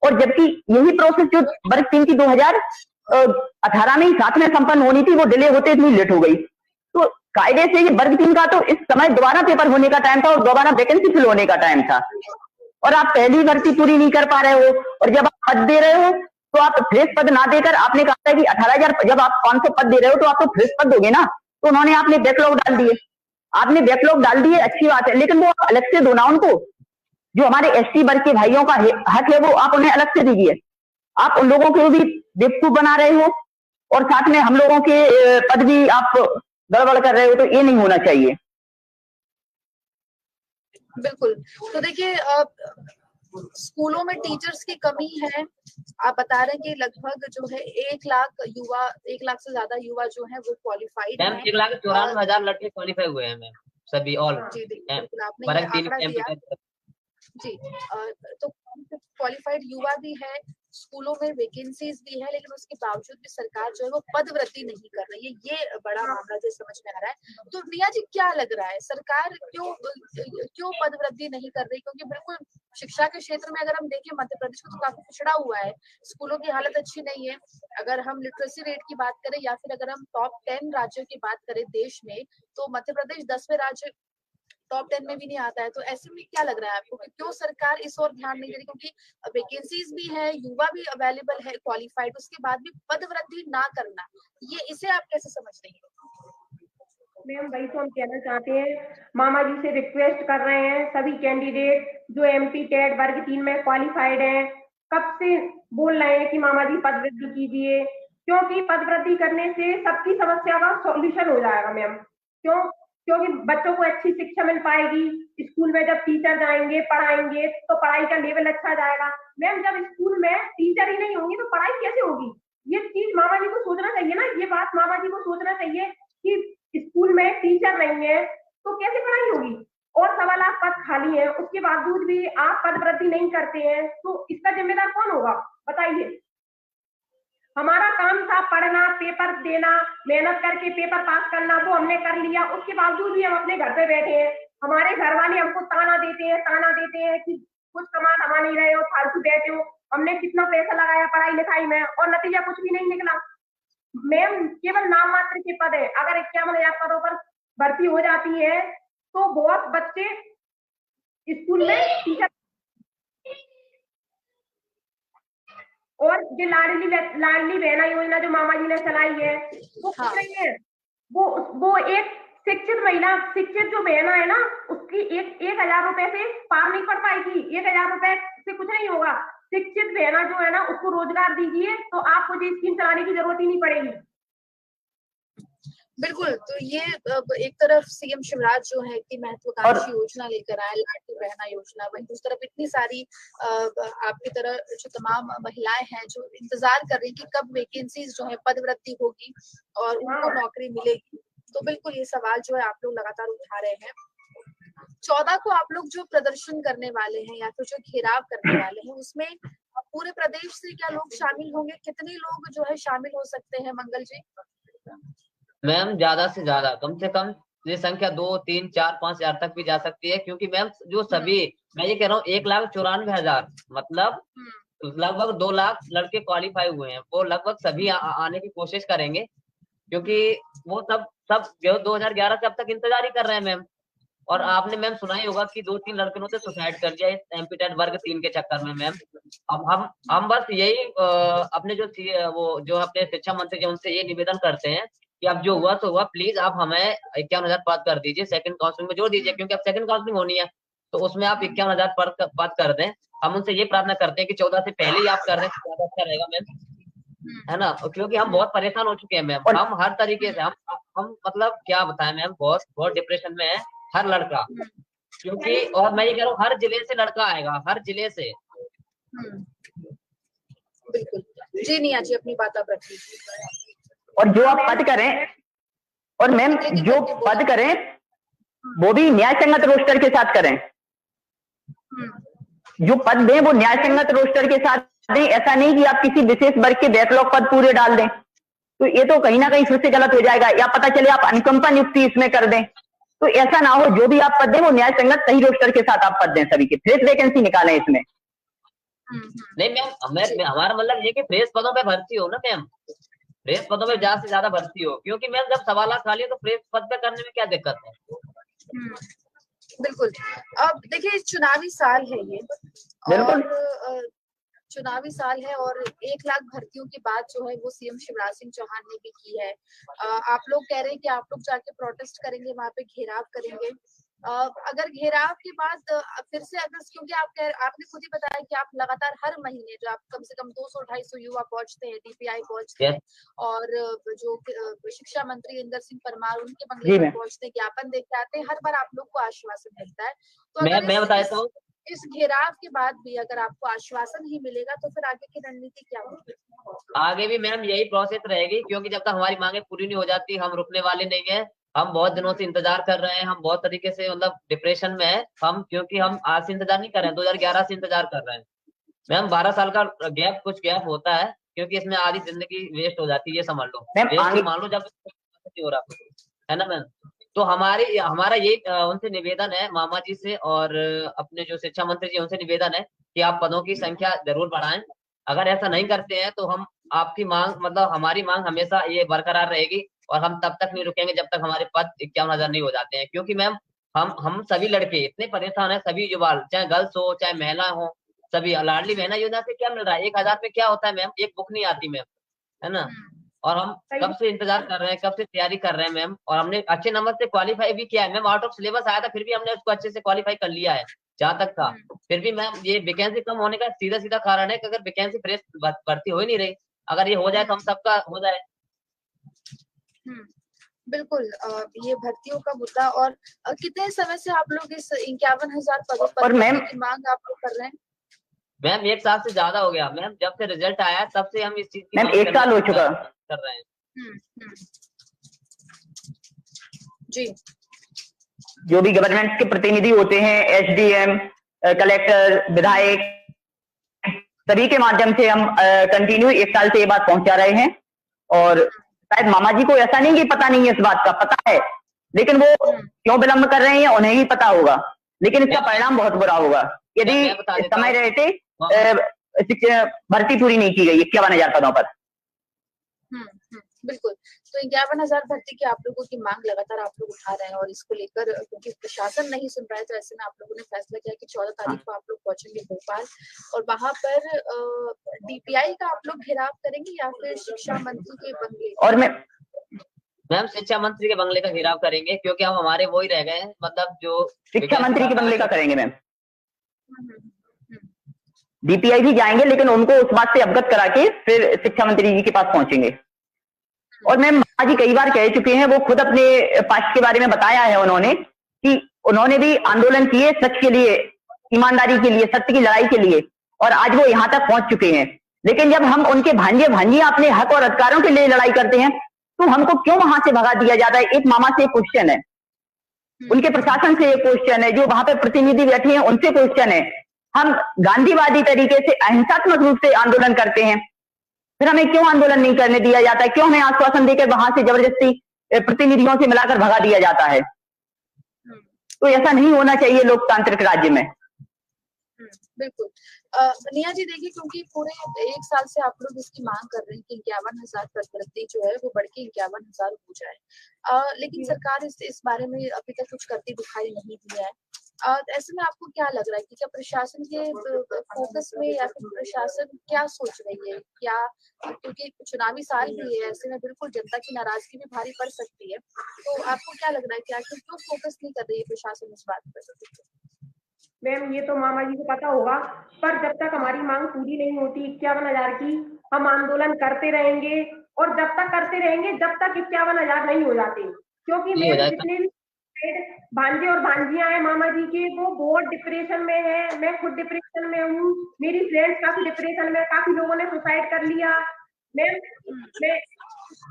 और जबकि यही प्रोसेस जो वर्ग 3 की 2018 में ही साथ में संपन्न होनी थी, वो डिले होते इतनी लेट हो गई। तो कायदे से ये वर्ग 3 का तो इस समय दोबारा पेपर होने का टाइम था और दोबारा वैकेंसी फिल होने का टाइम था, और आप पहली भर्ती पूरी नहीं कर पा रहे हो। और जब आप पद दे रहे हो तो आप फ्रेश पद ना देकर, आपने कहा था कि 18,000, जब आप 500 पद दे रहे हो तो आप तो फ्रेश पद दोगे ना, तो उन्होंने आपने बैकलॉग डाल दिए। आपने बैकलॉग डाल दिए, अच्छी बात है, लेकिन वो अलग से दो ना उनको। जो हमारे एसटी वर्ग के भाइयों का हक है वो आप उन्हें अलग से दीजिए। आप उन लोगों को भी बेवकूफ बना रहे हो, और साथ में हम लोगों के पद भी आप गड़बड़ कर रहे हो, तो ये नहीं होना चाहिए।
बिल्कुल। तो देखिए, स्कूलों में टीचर्स की कमी है। आप बता रहे हैं कि लगभग जो है 1 लाख युवा, 1 लाख से ज्यादा युवा जो है वो क्वालिफाइड हैं।
1,94,000 लड़के क्वालिफाई हुए हैं मैम, सभी ऑल।
जी बिल्कुल, आपने ये आंकड़ा दिया। जी, तो क्वालिफाइड युवा भी है, स्कूलों में वैकेंसीज भी है, लेकिन उसके बावजूद भी सरकार जो है वो पद वृद्धि नहीं कर रही है। ये बड़ा मामला जो समझ में आ रहा है। तो निया जी क्या लग रहा है, सरकार क्यों पद वृद्धि नहीं कर रही? क्योंकि बिल्कुल शिक्षा के क्षेत्र में अगर हम देखें मध्य प्रदेश को तो काफी पिछड़ा हुआ है, स्कूलों की हालत अच्छी नहीं है। अगर हम लिटरेसी रेट की बात करें या फिर अगर हम टॉप 10 राज्यों की बात करें देश में, तो मध्य प्रदेश 10वें राज्य टॉप 10 में भी नहीं आता है। तो ऐसे में क्या लग रहा है आपको कि क्यों सरकार इस ओर ध्यान नहीं दे रही? क्योंकि वैकेंसीज भी है, युवा भी अवेलेबल है क्वालिफाइड, उसके बाद भी पद वृद्धि ना करना, ये इसे आप कैसे समझते हैं?
मैम वही तो हम कहना चाहते हैं, मामा जी से रिक्वेस्ट कर रहे हैं सभी कैंडिडेट जो एमपी टेट वर्ग 3 में क्वालिफाइड हैं, कब से बोल रहे हैं कि मामा जी पद वृद्धि कीजिए, क्योंकि पद वृद्धि करने से सबकी समस्या का सॉल्यूशन हो जाएगा मैम। क्योंकि बच्चों को अच्छी शिक्षा मिल पाएगी, स्कूल में जब टीचर जाएंगे पढ़ाएंगे तो पढ़ाई का लेवल अच्छा जाएगा। मैम जब स्कूल में टीचर ही नहीं होंगी तो पढ़ाई कैसे होगी? ये चीज मामा जी को सोचना चाहिए ना, ये बात मामा जी को सोचना चाहिए कि स्कूल में टीचर नहीं है तो कैसे पढ़ाई होगी? और 1.25 पद खाली है, उसके बावजूद भी आप पद वृद्धि नहीं करते हैं, तो इसका जिम्मेदार कौन होगा बताइए? हमारा काम था पढ़ना, पेपर देना, मेहनत करके पेपर पास करना, वो हमने कर लिया। उसके बावजूद भी हम अपने घर पे बैठे हैं, हमारे घर वाले हमको ताना देते हैं कि कुछ कमा धमा नहीं रहे हो, फालतू बैठे हो। हमने कितना पैसा लगाया पढ़ाई लिखाई में और नतीजा कुछ भी नहीं निकला। मैम केवल नाम मात्र के पद है, अगर 51,000 पदों पर भर्ती हो जाती है तो बहुत बच्चे स्कूल में टीचर। और ये लाडली बहना योजना जो मामा जी ने चलाई है वो कुछ नहीं है, वो एक शिक्षित महिला, शिक्षित जो बहना है ना, उसकी 1,000 रुपए से पार नहीं पड़ पाएगी। 1,000 रुपए से कुछ नहीं होगा। शिक्षित बहना जो है ना, उसको रोजगार दीजिए तो आपको ये स्कीम चलाने की जरूरत ही नहीं पड़ेगी।
बिल्कुल। तो ये एक तरफ सीएम शिवराज जो है कि महत्वाकांक्षी योजना लेकर आए, लाडली बहना योजना, वहीं दूसरी तरफ इतनी सारी आपकी तरह जो तमाम महिलाएं हैं जो इंतजार कर रही हैं कि कब वैकेंसीज जो है पद वृद्धि होगी और उनको नौकरी मिलेगी। तो बिल्कुल ये सवाल जो है आप लोग लगातार उठा रहे हैं। 14 को आप लोग जो प्रदर्शन करने वाले हैं या फिर जो घेराव करने वाले हैं, उसमें पूरे प्रदेश से क्या लोग शामिल होंगे? कितने लोग जो है शामिल हो सकते हैं मंगल जी?
मैम ज्यादा से ज्यादा, कम से कम ये संख्या 2, 3, 4, 5,000 तक भी जा सकती है, क्योंकि मैम जो सभी, मैं ये कह रहा हूँ 1,94,000 मतलब लगभग 2 लाख लड़के क्वालिफाई हुए हैं, वो लगभग सभी आने की कोशिश करेंगे, क्योंकि वो सब 2011 से अब तक इंतजार ही कर रहे हैं मैम। और आपने मैम सुना ही होगा कि 2-3 लड़कों ने तो सुसाइड कर दिया एमपी टेट वर्ग 3 के चक्कर में मैम। अब हम बस यही अपने वो जो अपने शिक्षा मंत्री जी उनसे ये निवेदन करते हैं कि अब जो हुआ तो हुआ, प्लीज आप हमें 51,000 पद कर दीजिए, सेकंड काउंसलिंग में जोड़ दीजिए, क्योंकि अब सेकंड काउंसलिंग होनी है तो उसमें आप 51,000 पद कर दें। हम उनसे ये प्रार्थना करते हैं कि 14 से पहले ही आप कर दें तो ज्यादा अच्छा रहेगा मैम, है ना, क्योंकि हम बहुत परेशान हो चुके हैं मैम। हम हर तरीके से हम मतलब क्या बताएं मैम, बहुत डिप्रेशन में है हर लड़का, क्योंकि और मैं ये कह रहा हूँ हर जिले से लड़का आएगा, हर जिले से।
बिल्कुल जी, निया जी अपनी बात आप रखिए।
और जो आप पद करें, और मैम जो पद करें वो भी न्याय संगत रोस्टर के साथ करें। जो पद दें वो न्याय संगत रोस्टर के साथ दें, ऐसा नहीं कि आप किसी विशेष वर्ग के बैकलॉग पद पूरे डाल दें, तो ये तो कहीं ना कहीं फिर से गलत हो जाएगा। या पता चले आप अनुकंपा नियुक्ति इसमें कर दें, तो ऐसा ना हो। जो भी आप पद दें वो न्याय संगत सही रोस्टर के साथ आप पद दें, सभी की फ्रेश वैकेंसी निकालें इसमें।
नहीं मैम, हमारा मतलब ये कि फ्रेश पदों पे भर्ती हो ना मैम, फ्रेश पदों पे ज्यादा से ज्यादा भर्ती हो, क्योंकि मैम जब 1.25 लाख खाली है तो फ्रेश पद पे करने में क्या दिक्कत है?
बिल्कुल। अब देखिए चुनावी साल है ये, और चुनावी साल है और 1 लाख भर्तियों की बात जो है वो सीएम शिवराज सिंह चौहान ने भी की है। आप लोग कह रहे हैं कि आप लोग जाके प्रोटेस्ट करेंगे, वहां पे घेराव करेंगे। अगर घेराव के बाद फिर से अगर, क्योंकि आपने खुद ही बताया कि आप लगातार हर महीने जो आप कम से कम 200-250 युवा पहुंचते हैं, डीपीआई पहुंचते हैं, और जो शिक्षा मंत्री इंदर सिंह परमार उनके बंगले में पहुंचते हैं, ज्ञापन देके आते हैं, हर बार आप लोग को आश्वासन मिलता है। तो
मैं बताता हूँ,
इस घेराव के बाद भी अगर आपको आश्वासन ही मिलेगा तो फिर आगे की रणनीति क्या होगी? आगे
भी मैम यही प्रोसेस रहेगी, क्योंकि जब तक हमारी मांगे पूरी नहीं हो जाती हम रुकने वाले नहीं है। हम बहुत दिनों से इंतजार कर रहे हैं, हम बहुत तरीके से मतलब डिप्रेशन में है हम, क्योंकि हम आज से इंतजार नहीं कर रहे हैं, 2011 से इंतजार कर रहे हैं। मैम 12 साल का गैप कुछ गैप होता है, क्योंकि इसमें आधी जिंदगी वेस्ट हो जाती है, ये समझ लो।
मैम
वेस्ट
आगे
मान लो जब नहीं हो रहा, है ना मैम। तो हमारा ये उनसे निवेदन है, मामा जी से और अपने जो शिक्षा मंत्री जी उनसे निवेदन है कि आप पदों की संख्या जरूर बढ़ाएं। अगर ऐसा नहीं करते हैं तो हम आपकी मांग मतलब हमारी मांग हमेशा ये बरकरार रहेगी, और हम तब तक नहीं रुकेंगे जब तक हमारे पद 51,000 नहीं हो जाते हैं। क्योंकि मैम हम सभी लड़के इतने परेशान हैं, सभी युवा, चाहे गर्ल्स हो चाहे महिला हो, सभी। लाडली बहना योजना से क्या मिल रहा है? 1,000 में क्या होता है मैम? एक बुक नहीं आती मैम, है ना। और हम कब से इंतजार कर रहे हैं, कब से तैयारी कर रहे हैं मैम, और हमने अच्छे नंबर से क्वालिफाई भी किया है मैम। आउट ऑफ सिलेबस आया था, फिर भी हमने उसको अच्छे से क्वालिफाई कर लिया है जहां तक था। फिर भी मैम ये वैकेंसी कम होने का सीधा सीधा कारण है कि अगर वैकेंसी फ्रेश भर्ती हो ही नहीं रही, अगर ये हो जाए तो हम सबका हो जाए।
बिल्कुल। ये भर्तियों का मुद्दा। और कितने समय से आप लोग इस 51,000 पदों पर
और मैम
की मांग आप लोग कर रहे हैं?
मैम 1 साल से ज्यादा हो गया मैम, जब से रिजल्ट आया है तब से हम इस चीज की
मैम
मांग
1 साल हो चुका
कर रहे हैं।
जी।
जो भी गवर्नमेंट के प्रतिनिधि होते हैं, एसडीएम, कलेक्टर, विधायक, सभी के माध्यम से हम कंटिन्यू 1 साल से ये बात पहुंचा रहे हैं। और शायद मामा जी को ऐसा नहीं कि पता नहीं है, इस बात का पता है, लेकिन वो क्यों विलंब कर रहे हैं उन्हें ही पता होगा। लेकिन इसका परिणाम बहुत बुरा होगा यदि समय रहते भर्ती पूरी नहीं की गई 51,000 पदों पर।
बिल्कुल। तो 51,000 भर्ती की आप लोगों की मांग लगातार आप लोग उठा रहे हैं, और इसको लेकर क्योंकि प्रशासन नहीं सुन रहा है, तो ऐसे में आप लोगों ने फैसला किया कि 14 तारीख को आप लोग पहुंचेंगे भोपाल, और वहां पर डीपीआई का आप लोग घेराव करेंगे या फिर शिक्षा मंत्री के बंगले?
और
मैम शिक्षा मंत्री के बंगले का घेराव करेंगे, क्योंकि हम हमारे वो ही रह गए हैं, मतलब जो
शिक्षा मंत्री के बंगले का करेंगे मैम। डीपीआई भी जाएंगे, लेकिन उनको उस बात से अवगत करा के फिर शिक्षा मंत्री जी के पास पहुंचेंगे। और मैम मामा जी कई बार कह चुके हैं, वो खुद अपने पास्ट के बारे में बताया है उन्होंने, कि उन्होंने भी आंदोलन किए सच के लिए, ईमानदारी के लिए, सत्य की लड़ाई के लिए, और आज वो यहाँ तक पहुंच चुके हैं। लेकिन जब हम उनके भांजे भांजियां अपने हक और अधिकारों के लिए लड़ाई करते हैं, तो हमको क्यों वहां से भगा दिया जाता है? एक मामा से क्वेश्चन है, उनके प्रशासन से एक क्वेश्चन है, जो वहां पे प्रतिनिधि बैठे हैं उनसे क्वेश्चन है। हम गांधीवादी तरीके से अहिंसात्मक रूप से आंदोलन करते हैं, फिर हमें क्यों आंदोलन नहीं करने दिया जाता है? क्यों हमें आश्वासन देकर वहां से जबरदस्ती प्रतिनिधियों से मिलाकर भगा दिया जाता है? तो ऐसा नहीं होना चाहिए लोकतांत्रिक राज्य में।
बिल्कुल। निया जी देखिए, क्योंकि पूरे 1 साल से आप लोग इसकी मांग कर रहे हैं कि 51,000 पद भर्ती जो है वो बढ़ के 51,000 हो जाए, लेकिन सरकार इस बारे में अभी तक कुछ करती दिखाई नहीं दी है। ऐसे में आपको क्या लग रहा है कि क्या प्रशासन के फोकस में, या फिर प्रशासन क्या सोच रही है? क्या, क्योंकि चुनावी साल भी है, ऐसे में बिल्कुल जनता की नाराजगी भी भारी पड़ सकती है, तो आपको क्या लग रहा है कि आखिर क्यों फोकस नहीं कर रही है प्रशासन इस बात पर?
मैम ये तो मामा जी को पता होगा, पर जब तक हमारी मांग पूरी नहीं होती 51,000 की, हम आंदोलन करते रहेंगे, और जब तक करते रहेंगे जब तक 51,000 नहीं हो जाते। क्योंकि मेरे जितने भी भांजे और भांजियां हैं मामा जी के, वो बहुत डिप्रेशन में है। मैं खुद डिप्रेशन में हूँ, मेरी फ्रेंड्स काफी डिप्रेशन में, काफी लोगों ने सुसाइड कर लिया। मैं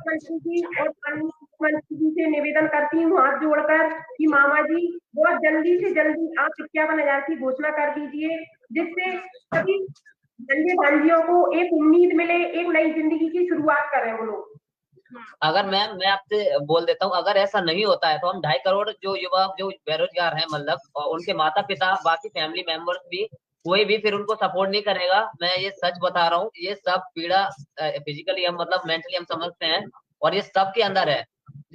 मंत्री जी और मंत्री जी से निवेदन करती हूँ हाथ जोड़कर कि मामा जी बहुत जल्दी से जल्दी आप 51,000 की घोषणा कर दीजिए, जिससे सभी भांजे भांजियों को एक उम्मीद मिले, एक नई जिंदगी की शुरुआत करें वो लोग।
अगर मैम मैं आपसे बोल देता हूँ, अगर ऐसा नहीं होता है तो हम 2.5 करोड़ जो युवा जो बेरोजगार हैं, मतलब और उनके माता पिता, बाकी फैमिली मेंबर्स भी, कोई भी फिर उनको सपोर्ट नहीं करेगा। मैं ये सच बता रहा हूँ, ये सब पीड़ा फिजिकली हम मतलब मेंटली हम समझते हैं, और ये सबके अंदर है।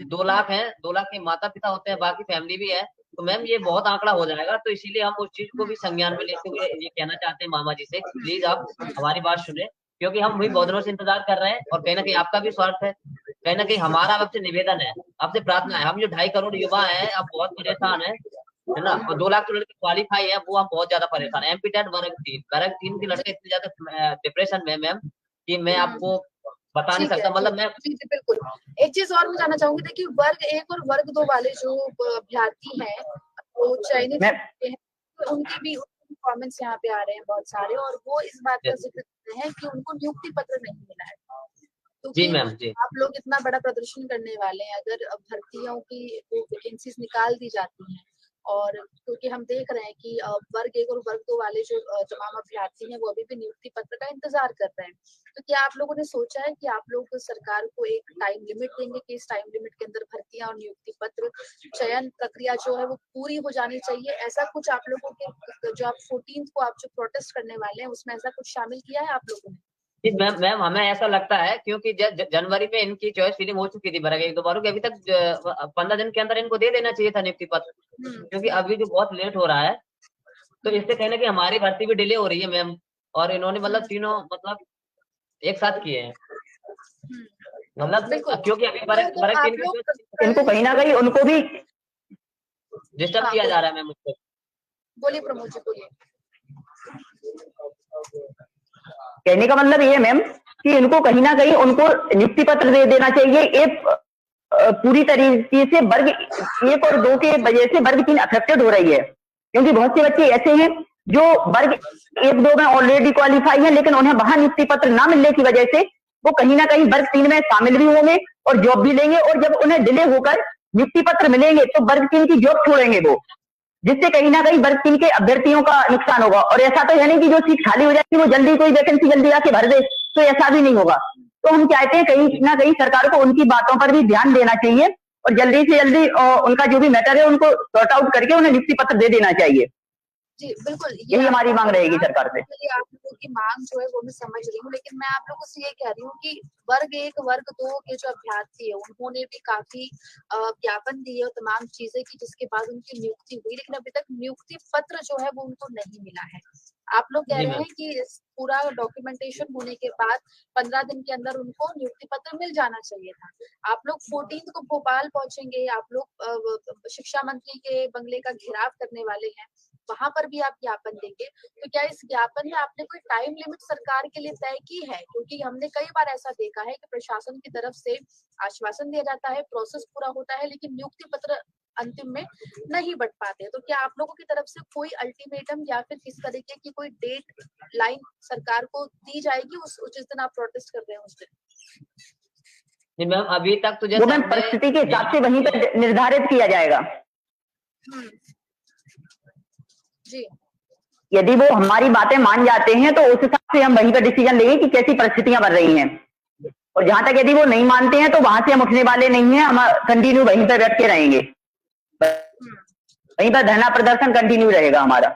2 लाख है, 2 लाख के माता पिता होते हैं, बाकी फैमिली भी है, तो मैम ये बहुत आंकड़ा हो जाएगा। तो इसीलिए हम उस चीज को भी संज्ञान में लेते हुए ये कहना चाहते हैं मामा जी से, प्लीज आप हमारी बात सुने, क्योंकि हम भी बहुत दिनों से इंतजार कर रहे हैं, और कहीं ना कहीं आपका भी स्वार्थ है, कहीं ना कहीं हमारा आपसे निवेदन है, आपसे प्रार्थना है। हम जो 2.5 करोड़ युवा हैं, अब बहुत परेशान है ना, और 2 लाख लड़के क्वालिफाई है, वो हम बहुत ज्यादा परेशान है। एमपी टेट वर्ग 3 के लड़के इतने ज्यादा डिप्रेशन में मैम कि मैं आपको बता नहीं सकता। मतलब मैं
बिल्कुल। एक चीज और मैं जानना चाहूंगी, देखिए वर्ग 1 और वर्ग 2 वाले जो अभ्यर्थी हैं, वो चयनित हैं, तो उनके भी कमेंट्स यहाँ पे आ रहे हैं बहुत सारे, और वो इस बात का जिक्र कर रहे हैं कि उनको नियुक्ति पत्र नहीं मिला है।
जी मैम जी,
आप लोग इतना बड़ा प्रदर्शन करने वाले हैं, अगर भर्तियों की वैकेंसीज निकाल दी जाती हैं और क्योंकि हम देख रहे हैं कि वर्ग 1 और वर्ग 2 वाले जो तमाम अभ्यर्थी हैं वो अभी भी नियुक्ति पत्र का इंतजार कर रहे हैं। तो क्या आप लोगों ने सोचा है कि आप लोग सरकार को एक टाइम लिमिट देंगे कि इस टाइम लिमिट के अंदर भर्तियां और नियुक्ति पत्र चयन प्रक्रिया जो है वो पूरी हो जानी चाहिए? ऐसा कुछ आप लोगों के जो आप 14 को आप जो प्रोटेस्ट करने वाले हैं उसमें ऐसा कुछ शामिल किया है आप लोगों ने?
जी मैम हमें ऐसा लगता है क्योंकि जनवरी में इनकी चॉइस फिलिंग हो चुकी थी वर्ग 1 2 बारों की, अभी तक 15 दिन के अंदर इनको दे देना चाहिए था नियुक्ति पत्र, क्योंकि अभी जो बहुत लेट हो रहा है तो इससे कहने की हमारी भर्ती भी डिले हो रही है मैम। और इन्होंने मतलब तीनों मतलब एक साथ किए हैं, मतलब क्योंकि अभी वर्ग 3
इनको कहीं ना कहीं उनको भी
डिस्टर्ब किया जा रहा है मैम मुझको।
बोलिए प्रमोद जी, बोलिए।
कहने का मतलब ये है मैम कि इनको कहीं ना कहीं उनको नियुक्ति पत्र दे देना चाहिए। एक पूरी तरीके से वर्ग 1 और 2 के वजह से वर्ग 3 अफेक्टेड हो रही है, क्योंकि बहुत से बच्चे ऐसे हैं जो वर्ग 1 2 में ऑलरेडी क्वालिफाई हैं, लेकिन उन्हें वहां नियुक्ति पत्र ना मिलने की वजह से वो कहीं ना कहीं वर्ग 3 में शामिल भी होंगे और जॉब भी लेंगे, और जब उन्हें डिले होकर नियुक्ति पत्र मिलेंगे तो वर्ग 3 की जॉब छोड़ेंगे वो, जिससे कहीं ना कहीं वर्ग 3 के अभ्यर्थियों का नुकसान होगा। और ऐसा तो है नहीं कि जो सीट खाली हो जाएगी वो जल्दी कोई वैकेंसी जल्दी आके भर दे, तो ऐसा भी नहीं होगा। तो हम चाहते हैं कहीं ना कहीं सरकार को उनकी बातों पर भी ध्यान देना चाहिए और जल्दी से जल्दी उनका जो भी मैटर है उनको सॉर्ट आउट करके उन्हें नियुक्ति पत्र दे देना चाहिए।
जी बिल्कुल,
यही हमारी मांग रहेगी सरकार से।
आप लोगों की मांग जो है वो मैं समझ रही हूँ, लेकिन मैं आप लोगों से ये कह रही हूँ कि वर्ग 1 वर्ग 2 के जो अभ्यर्थी है उन्होंने भी काफी ज्ञापन दिए और तमाम चीजें की, जिसके बाद उनकी नियुक्ति हुई, लेकिन अभी तक नियुक्ति पत्र जो है वो उनको नहीं मिला है। आप लोग कह रहे हैं कि पूरा डॉक्यूमेंटेशन होने के बाद 15 दिन के अंदर उनको नियुक्ति पत्र मिल जाना चाहिए था। आप लोग 14 को भोपाल पहुंचेंगे, आप लोग शिक्षा मंत्री के बंगले का घेराव करने वाले हैं, वहां पर भी आप ज्ञापन देंगे। तो क्या इस ज्ञापन में आपने कोई टाइम लिमिट सरकार के लिए तय की है? क्योंकि हमने कई बार ऐसा देखा है कि प्रशासन की तरफ से आश्वासन दिया जाता है, प्रोसेस पूरा होता है, लेकिन नियुक्ति पत्र अंतिम में नहीं बढ़ पाते। तो क्या आप लोगों की तरफ से कोई अल्टीमेटम या फिर किस तरीके की कोई डेट लाइन सरकार को दी जाएगी उस जिस दिन आप प्रोटेस्ट कर रहे हैं उस दिन?
मैम अभी तक तो
वो मैम परिस्थिति के हिसाब से वहीं पर निर्धारित किया जाएगा।
जी,
यदि वो हमारी बातें मान जाते हैं तो उस हिसाब से हम वहीं पर डिसीजन लेंगे कि कैसी परिस्थितियां बन रही हैं, और जहां तक यदि वो नहीं मानते हैं तो वहां से हम उठने वाले नहीं हैं, हम कंटिन्यू वहीं पर बैठ के रहेंगे, वहीं पर धरना प्रदर्शन कंटिन्यू रहेगा हमारा।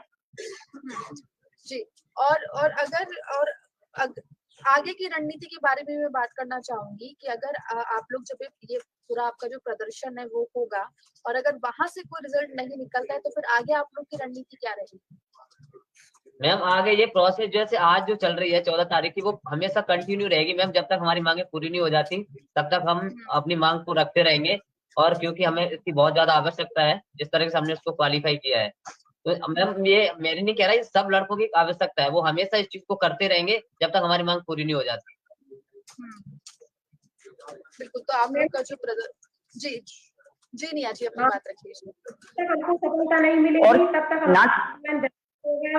जी, और आगे की रणनीति के बारे में मैं बात करना चाहूंगी कि अगर आप लोग जब ये पूरा आपका जो प्रदर्शन है वो होगा और अगर वहां से कोई रिजल्ट नहीं निकलता है तो फिर आगे आप लोग की रणनीति क्या रहेगी?
मैम आगे ये प्रोसेस जैसे आज जो चल रही है 14 तारीख की वो हमेशा कंटिन्यू रहेगी मैम, जब तक हमारी मांगे पूरी नहीं हो जाती तब तक हम अपनी मांग को रखते रहेंगे। और क्योंकि हमें इसकी बहुत ज्यादा आवश्यकता है, जिस तरह से हमने उसको क्वालिफाई किया है, तो मैम ये मेरे नहीं कह रहा, ये सब लड़कों की आवश्यकता है, वो हमेशा इस चीज को करते रहेंगे जब तक हमारी मांग पूरी नहीं हो जाती।
बिल्कुल, तो आप लोग का जो जी नहीं आज अपनी बात रखिए।
तक हमको सफलता नहीं मिलेगी तब तक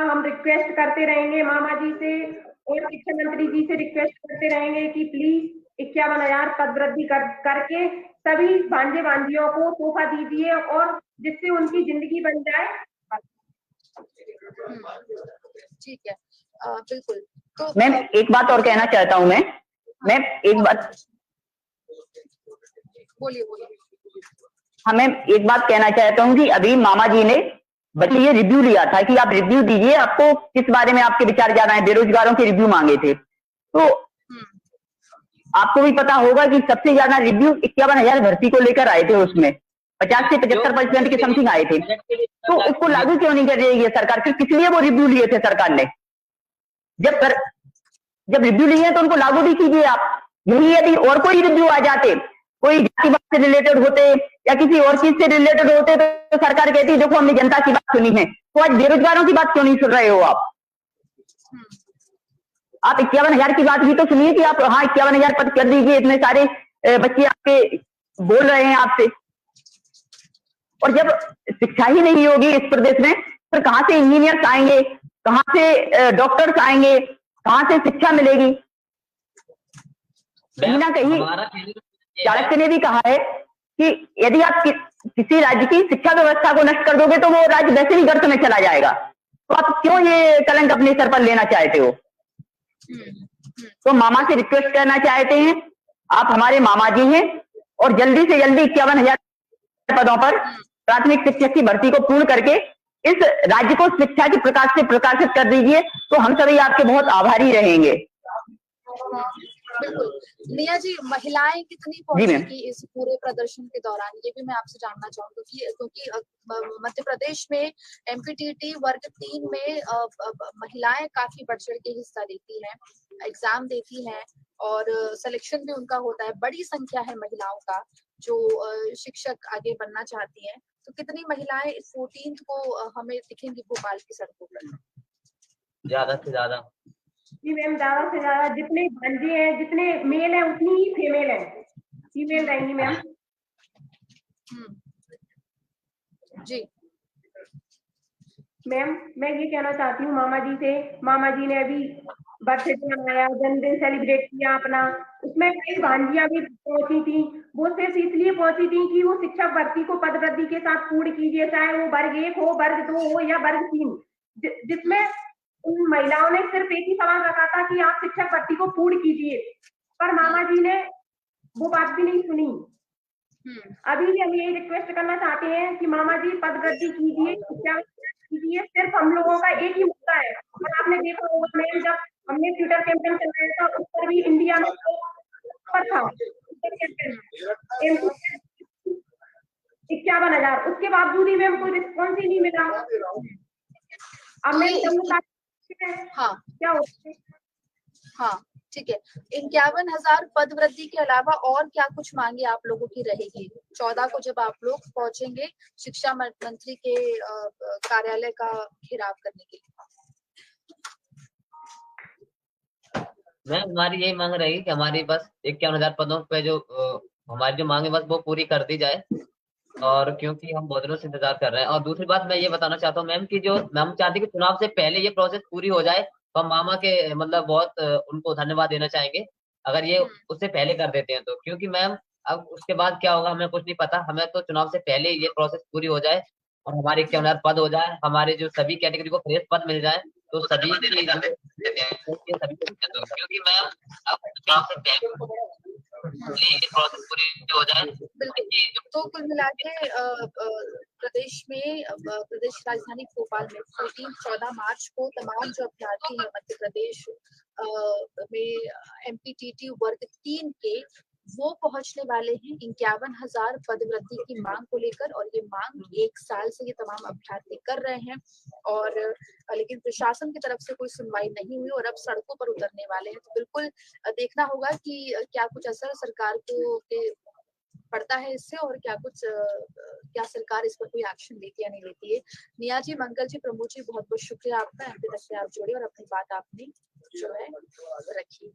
हम रिक्वेस्ट करते रहेंगे मामा जी से और शिक्षा मंत्री जी से रिक्वेस्ट करते रहेंगे कि प्लीज 51,000 पद वृद्धि करके सभी भांजे भांजियों को तोहफा दीजिए और जिससे उनकी जिंदगी बन जाए।
ठीक है, बिल्कुल। तो
मैम एक बात और कहना चाहता हूँ मैं एक बात
बोलिए।
हाँ मैम एक बात कहना चाहता हूँ कि अभी मामा जी ने बच्चे ये रिव्यू लिया था कि आप रिव्यू दीजिए, आपको किस बारे में आपके विचार ज्यादा है, बेरोजगारों के रिव्यू मांगे थे। तो आपको भी पता होगा कि सबसे ज्यादा रिव्यू 51,000 भर्ती को लेकर आए थे, उसमें 50 से 75% के समथिंग आए थे। तो उसको लागू क्यों नहीं कर रही है सरकार? फिर किस लिए वो रिव्यू लिए थे सरकार ने? जब रिव्यू लिए तो उनको लागू भी कीजिए आप। यही यदि और कोई रिव्यू आ जाते, कोई जातिवाद से रिलेटेड होते या किसी और चीज से रिलेटेड होते तो सरकार कहती देखो हमने जनता की बात सुनी है। तो आज बेरोजगारों की बात क्यों नहीं सुन रहे हो आप? 51,000 की बात भी तो सुनिए कि आप 51,000 पद कर दीजिए, इतने सारे बच्चे आपके बोल रहे हैं आपसे। और जब शिक्षा ही नहीं होगी इस प्रदेश में फिर कहाँ से इंजीनियर्स आएंगे, कहाँ से डॉक्टर्स आएंगे, कहाँ से शिक्षा मिलेगी? कहीं ना कहीं चाणक्य ने भी कहा है कि यदि आप किसी राज्य की शिक्षा व्यवस्था को नष्ट कर दोगे तो वो राज्य वैसे ही गर्त में चला जाएगा। तो आप क्यों ये कलंक अपने सर पर लेना चाहते हो? तो मामा से रिक्वेस्ट करना चाहते हैं, आप हमारे मामा जी हैं और जल्दी से जल्दी 51,000 पदों पर प्राथमिक शिक्षक की भर्ती को पूर्ण करके इस राज्य को शिक्षा के प्रकाश से प्रकाशित कर दीजिए, तो हम सभी आपके बहुत आभारी रहेंगे।
बिल्कुल। निया जी, महिलाएं कितनी पहुंची थी इस पूरे प्रदर्शन के दौरान, ये भी मैं आपसे जानना चाहूंगी, क्योंकि मध्य प्रदेश में एमपीटीटी वर्ग 3 में महिलाएं काफी बढ़ चढ़ के हिस्सा लेती हैं, एग्जाम देती हैं और सिलेक्शन भी उनका होता है। बड़ी संख्या है महिलाओं का जो शिक्षक आगे बनना चाहती हैं। तो कितनी महिलाएं 14 को हमें दिखेंगी भोपाल की सड़कों पर?
ज्यादा से ज्यादा।
जी मैम, ज्यादा से ज्यादा जितने भांजे हैं, जितने मेल है उतनी ही फीमेल है, फीमेल रहेंगी मैम।
जी
मैम, मैं ये कहना चाहती हूँ मामा जी से, मामा जी ने अभी बर्थडे मनाया, जन्मदिन सेलिब्रेट किया अपना, उसमें कई भांजियां भी पहुंची थी। वो सिर्फ इसलिए पहुंची थी कि वो शिक्षक भर्ती को पद वृद्धि के साथ पूर्ण कीजिए, चाहे वो वर्ग 1 हो, वर्ग 2 हो या वर्ग 3, जिसमें उन महिलाओं ने सिर्फ एक ही सवाल रखा था कि आप शिक्षक भर्ती को पूर्ण कीजिए, पर मामा जी ने वो बात भी नहीं सुनी। अभी भी हम यही रिक्वेस्ट करना चाहते हैं कि मामा जी पद वृद्धि कीजिए, शिक्षा कीजिए। सिर्फ हम लोगों का एक ही मुद्दा है, और आपने देखा होगा मैम, जब हमने ट्विटर कैंपेन चलाया था उस पर भी इंडिया में पर था 51,000, उसके बावजूद ही मैम कोई रिस्पॉन्स ही नहीं मिला। अब मैम
हाँ
क्या होता है?
हाँ ठीक है, 51,000 पद वृद्धि के अलावा और क्या कुछ मांगे आप लोगों की रहेगी 14 को जब आप लोग पहुंचेंगे शिक्षा मंत्री के कार्यालय का घेराव करने के लिए?
मैम, हमारी यही मांग रहेगी कि हमारी बस 51,000 पदों पे जो हमारी जो मांग है बस वो पूरी कर दी जाए, और क्योंकि हम बहुत दिनों से इंतजार कर रहे हैं। और दूसरी बात मैं ये बताना चाहता हूँ मैम कि जो मैम चाहती है कि चुनाव से पहले ये प्रोसेस पूरी हो जाए, तो हम मामा के मतलब बहुत उनको धन्यवाद देना चाहेंगे अगर ये उससे पहले कर देते हैं तो। क्योंकि मैम अब उसके बाद क्या होगा हमें कुछ नहीं पता, हमें तो चुनाव से पहले ये प्रोसेस पूरी हो जाए और हमारे 51,000 पद हो जाए, हमारे जो सभी कैटेगरी को फ्रेश पद मिल जाए, तो सभी क्योंकि मैम अब चुनाव से पहले ये प्रोसेस पूरी हो जाए।
तो कुल मिला के प्रदेश में प्रदेश राजधानी भोपाल में 14 मार्च को तमाम जो अभ्यर्थी हैं मध्य प्रदेश में एमपीटीटी वर्ग 3 के, वो पहुंचने वाले हैं 51,000 पद वृद्धि की मांग को लेकर। और ये मांग 1 साल से ये तमाम अभ्यर्थी कर रहे हैं, और लेकिन प्रशासन की तरफ से कोई सुनवाई नहीं हुई और अब सड़कों पर उतरने वाले हैं। तो बिल्कुल देखना होगा कि क्या कुछ असर सरकार को पड़ता है इससे, और क्या सरकार इस पर कोई एक्शन लेती या नहीं लेती है। निया जी, मंगल जी, प्रमोद जी, बहुत बहुत शुक्रिया आपका, एमपी तक से आप जुड़े और अपनी बात आपने जो है रखी।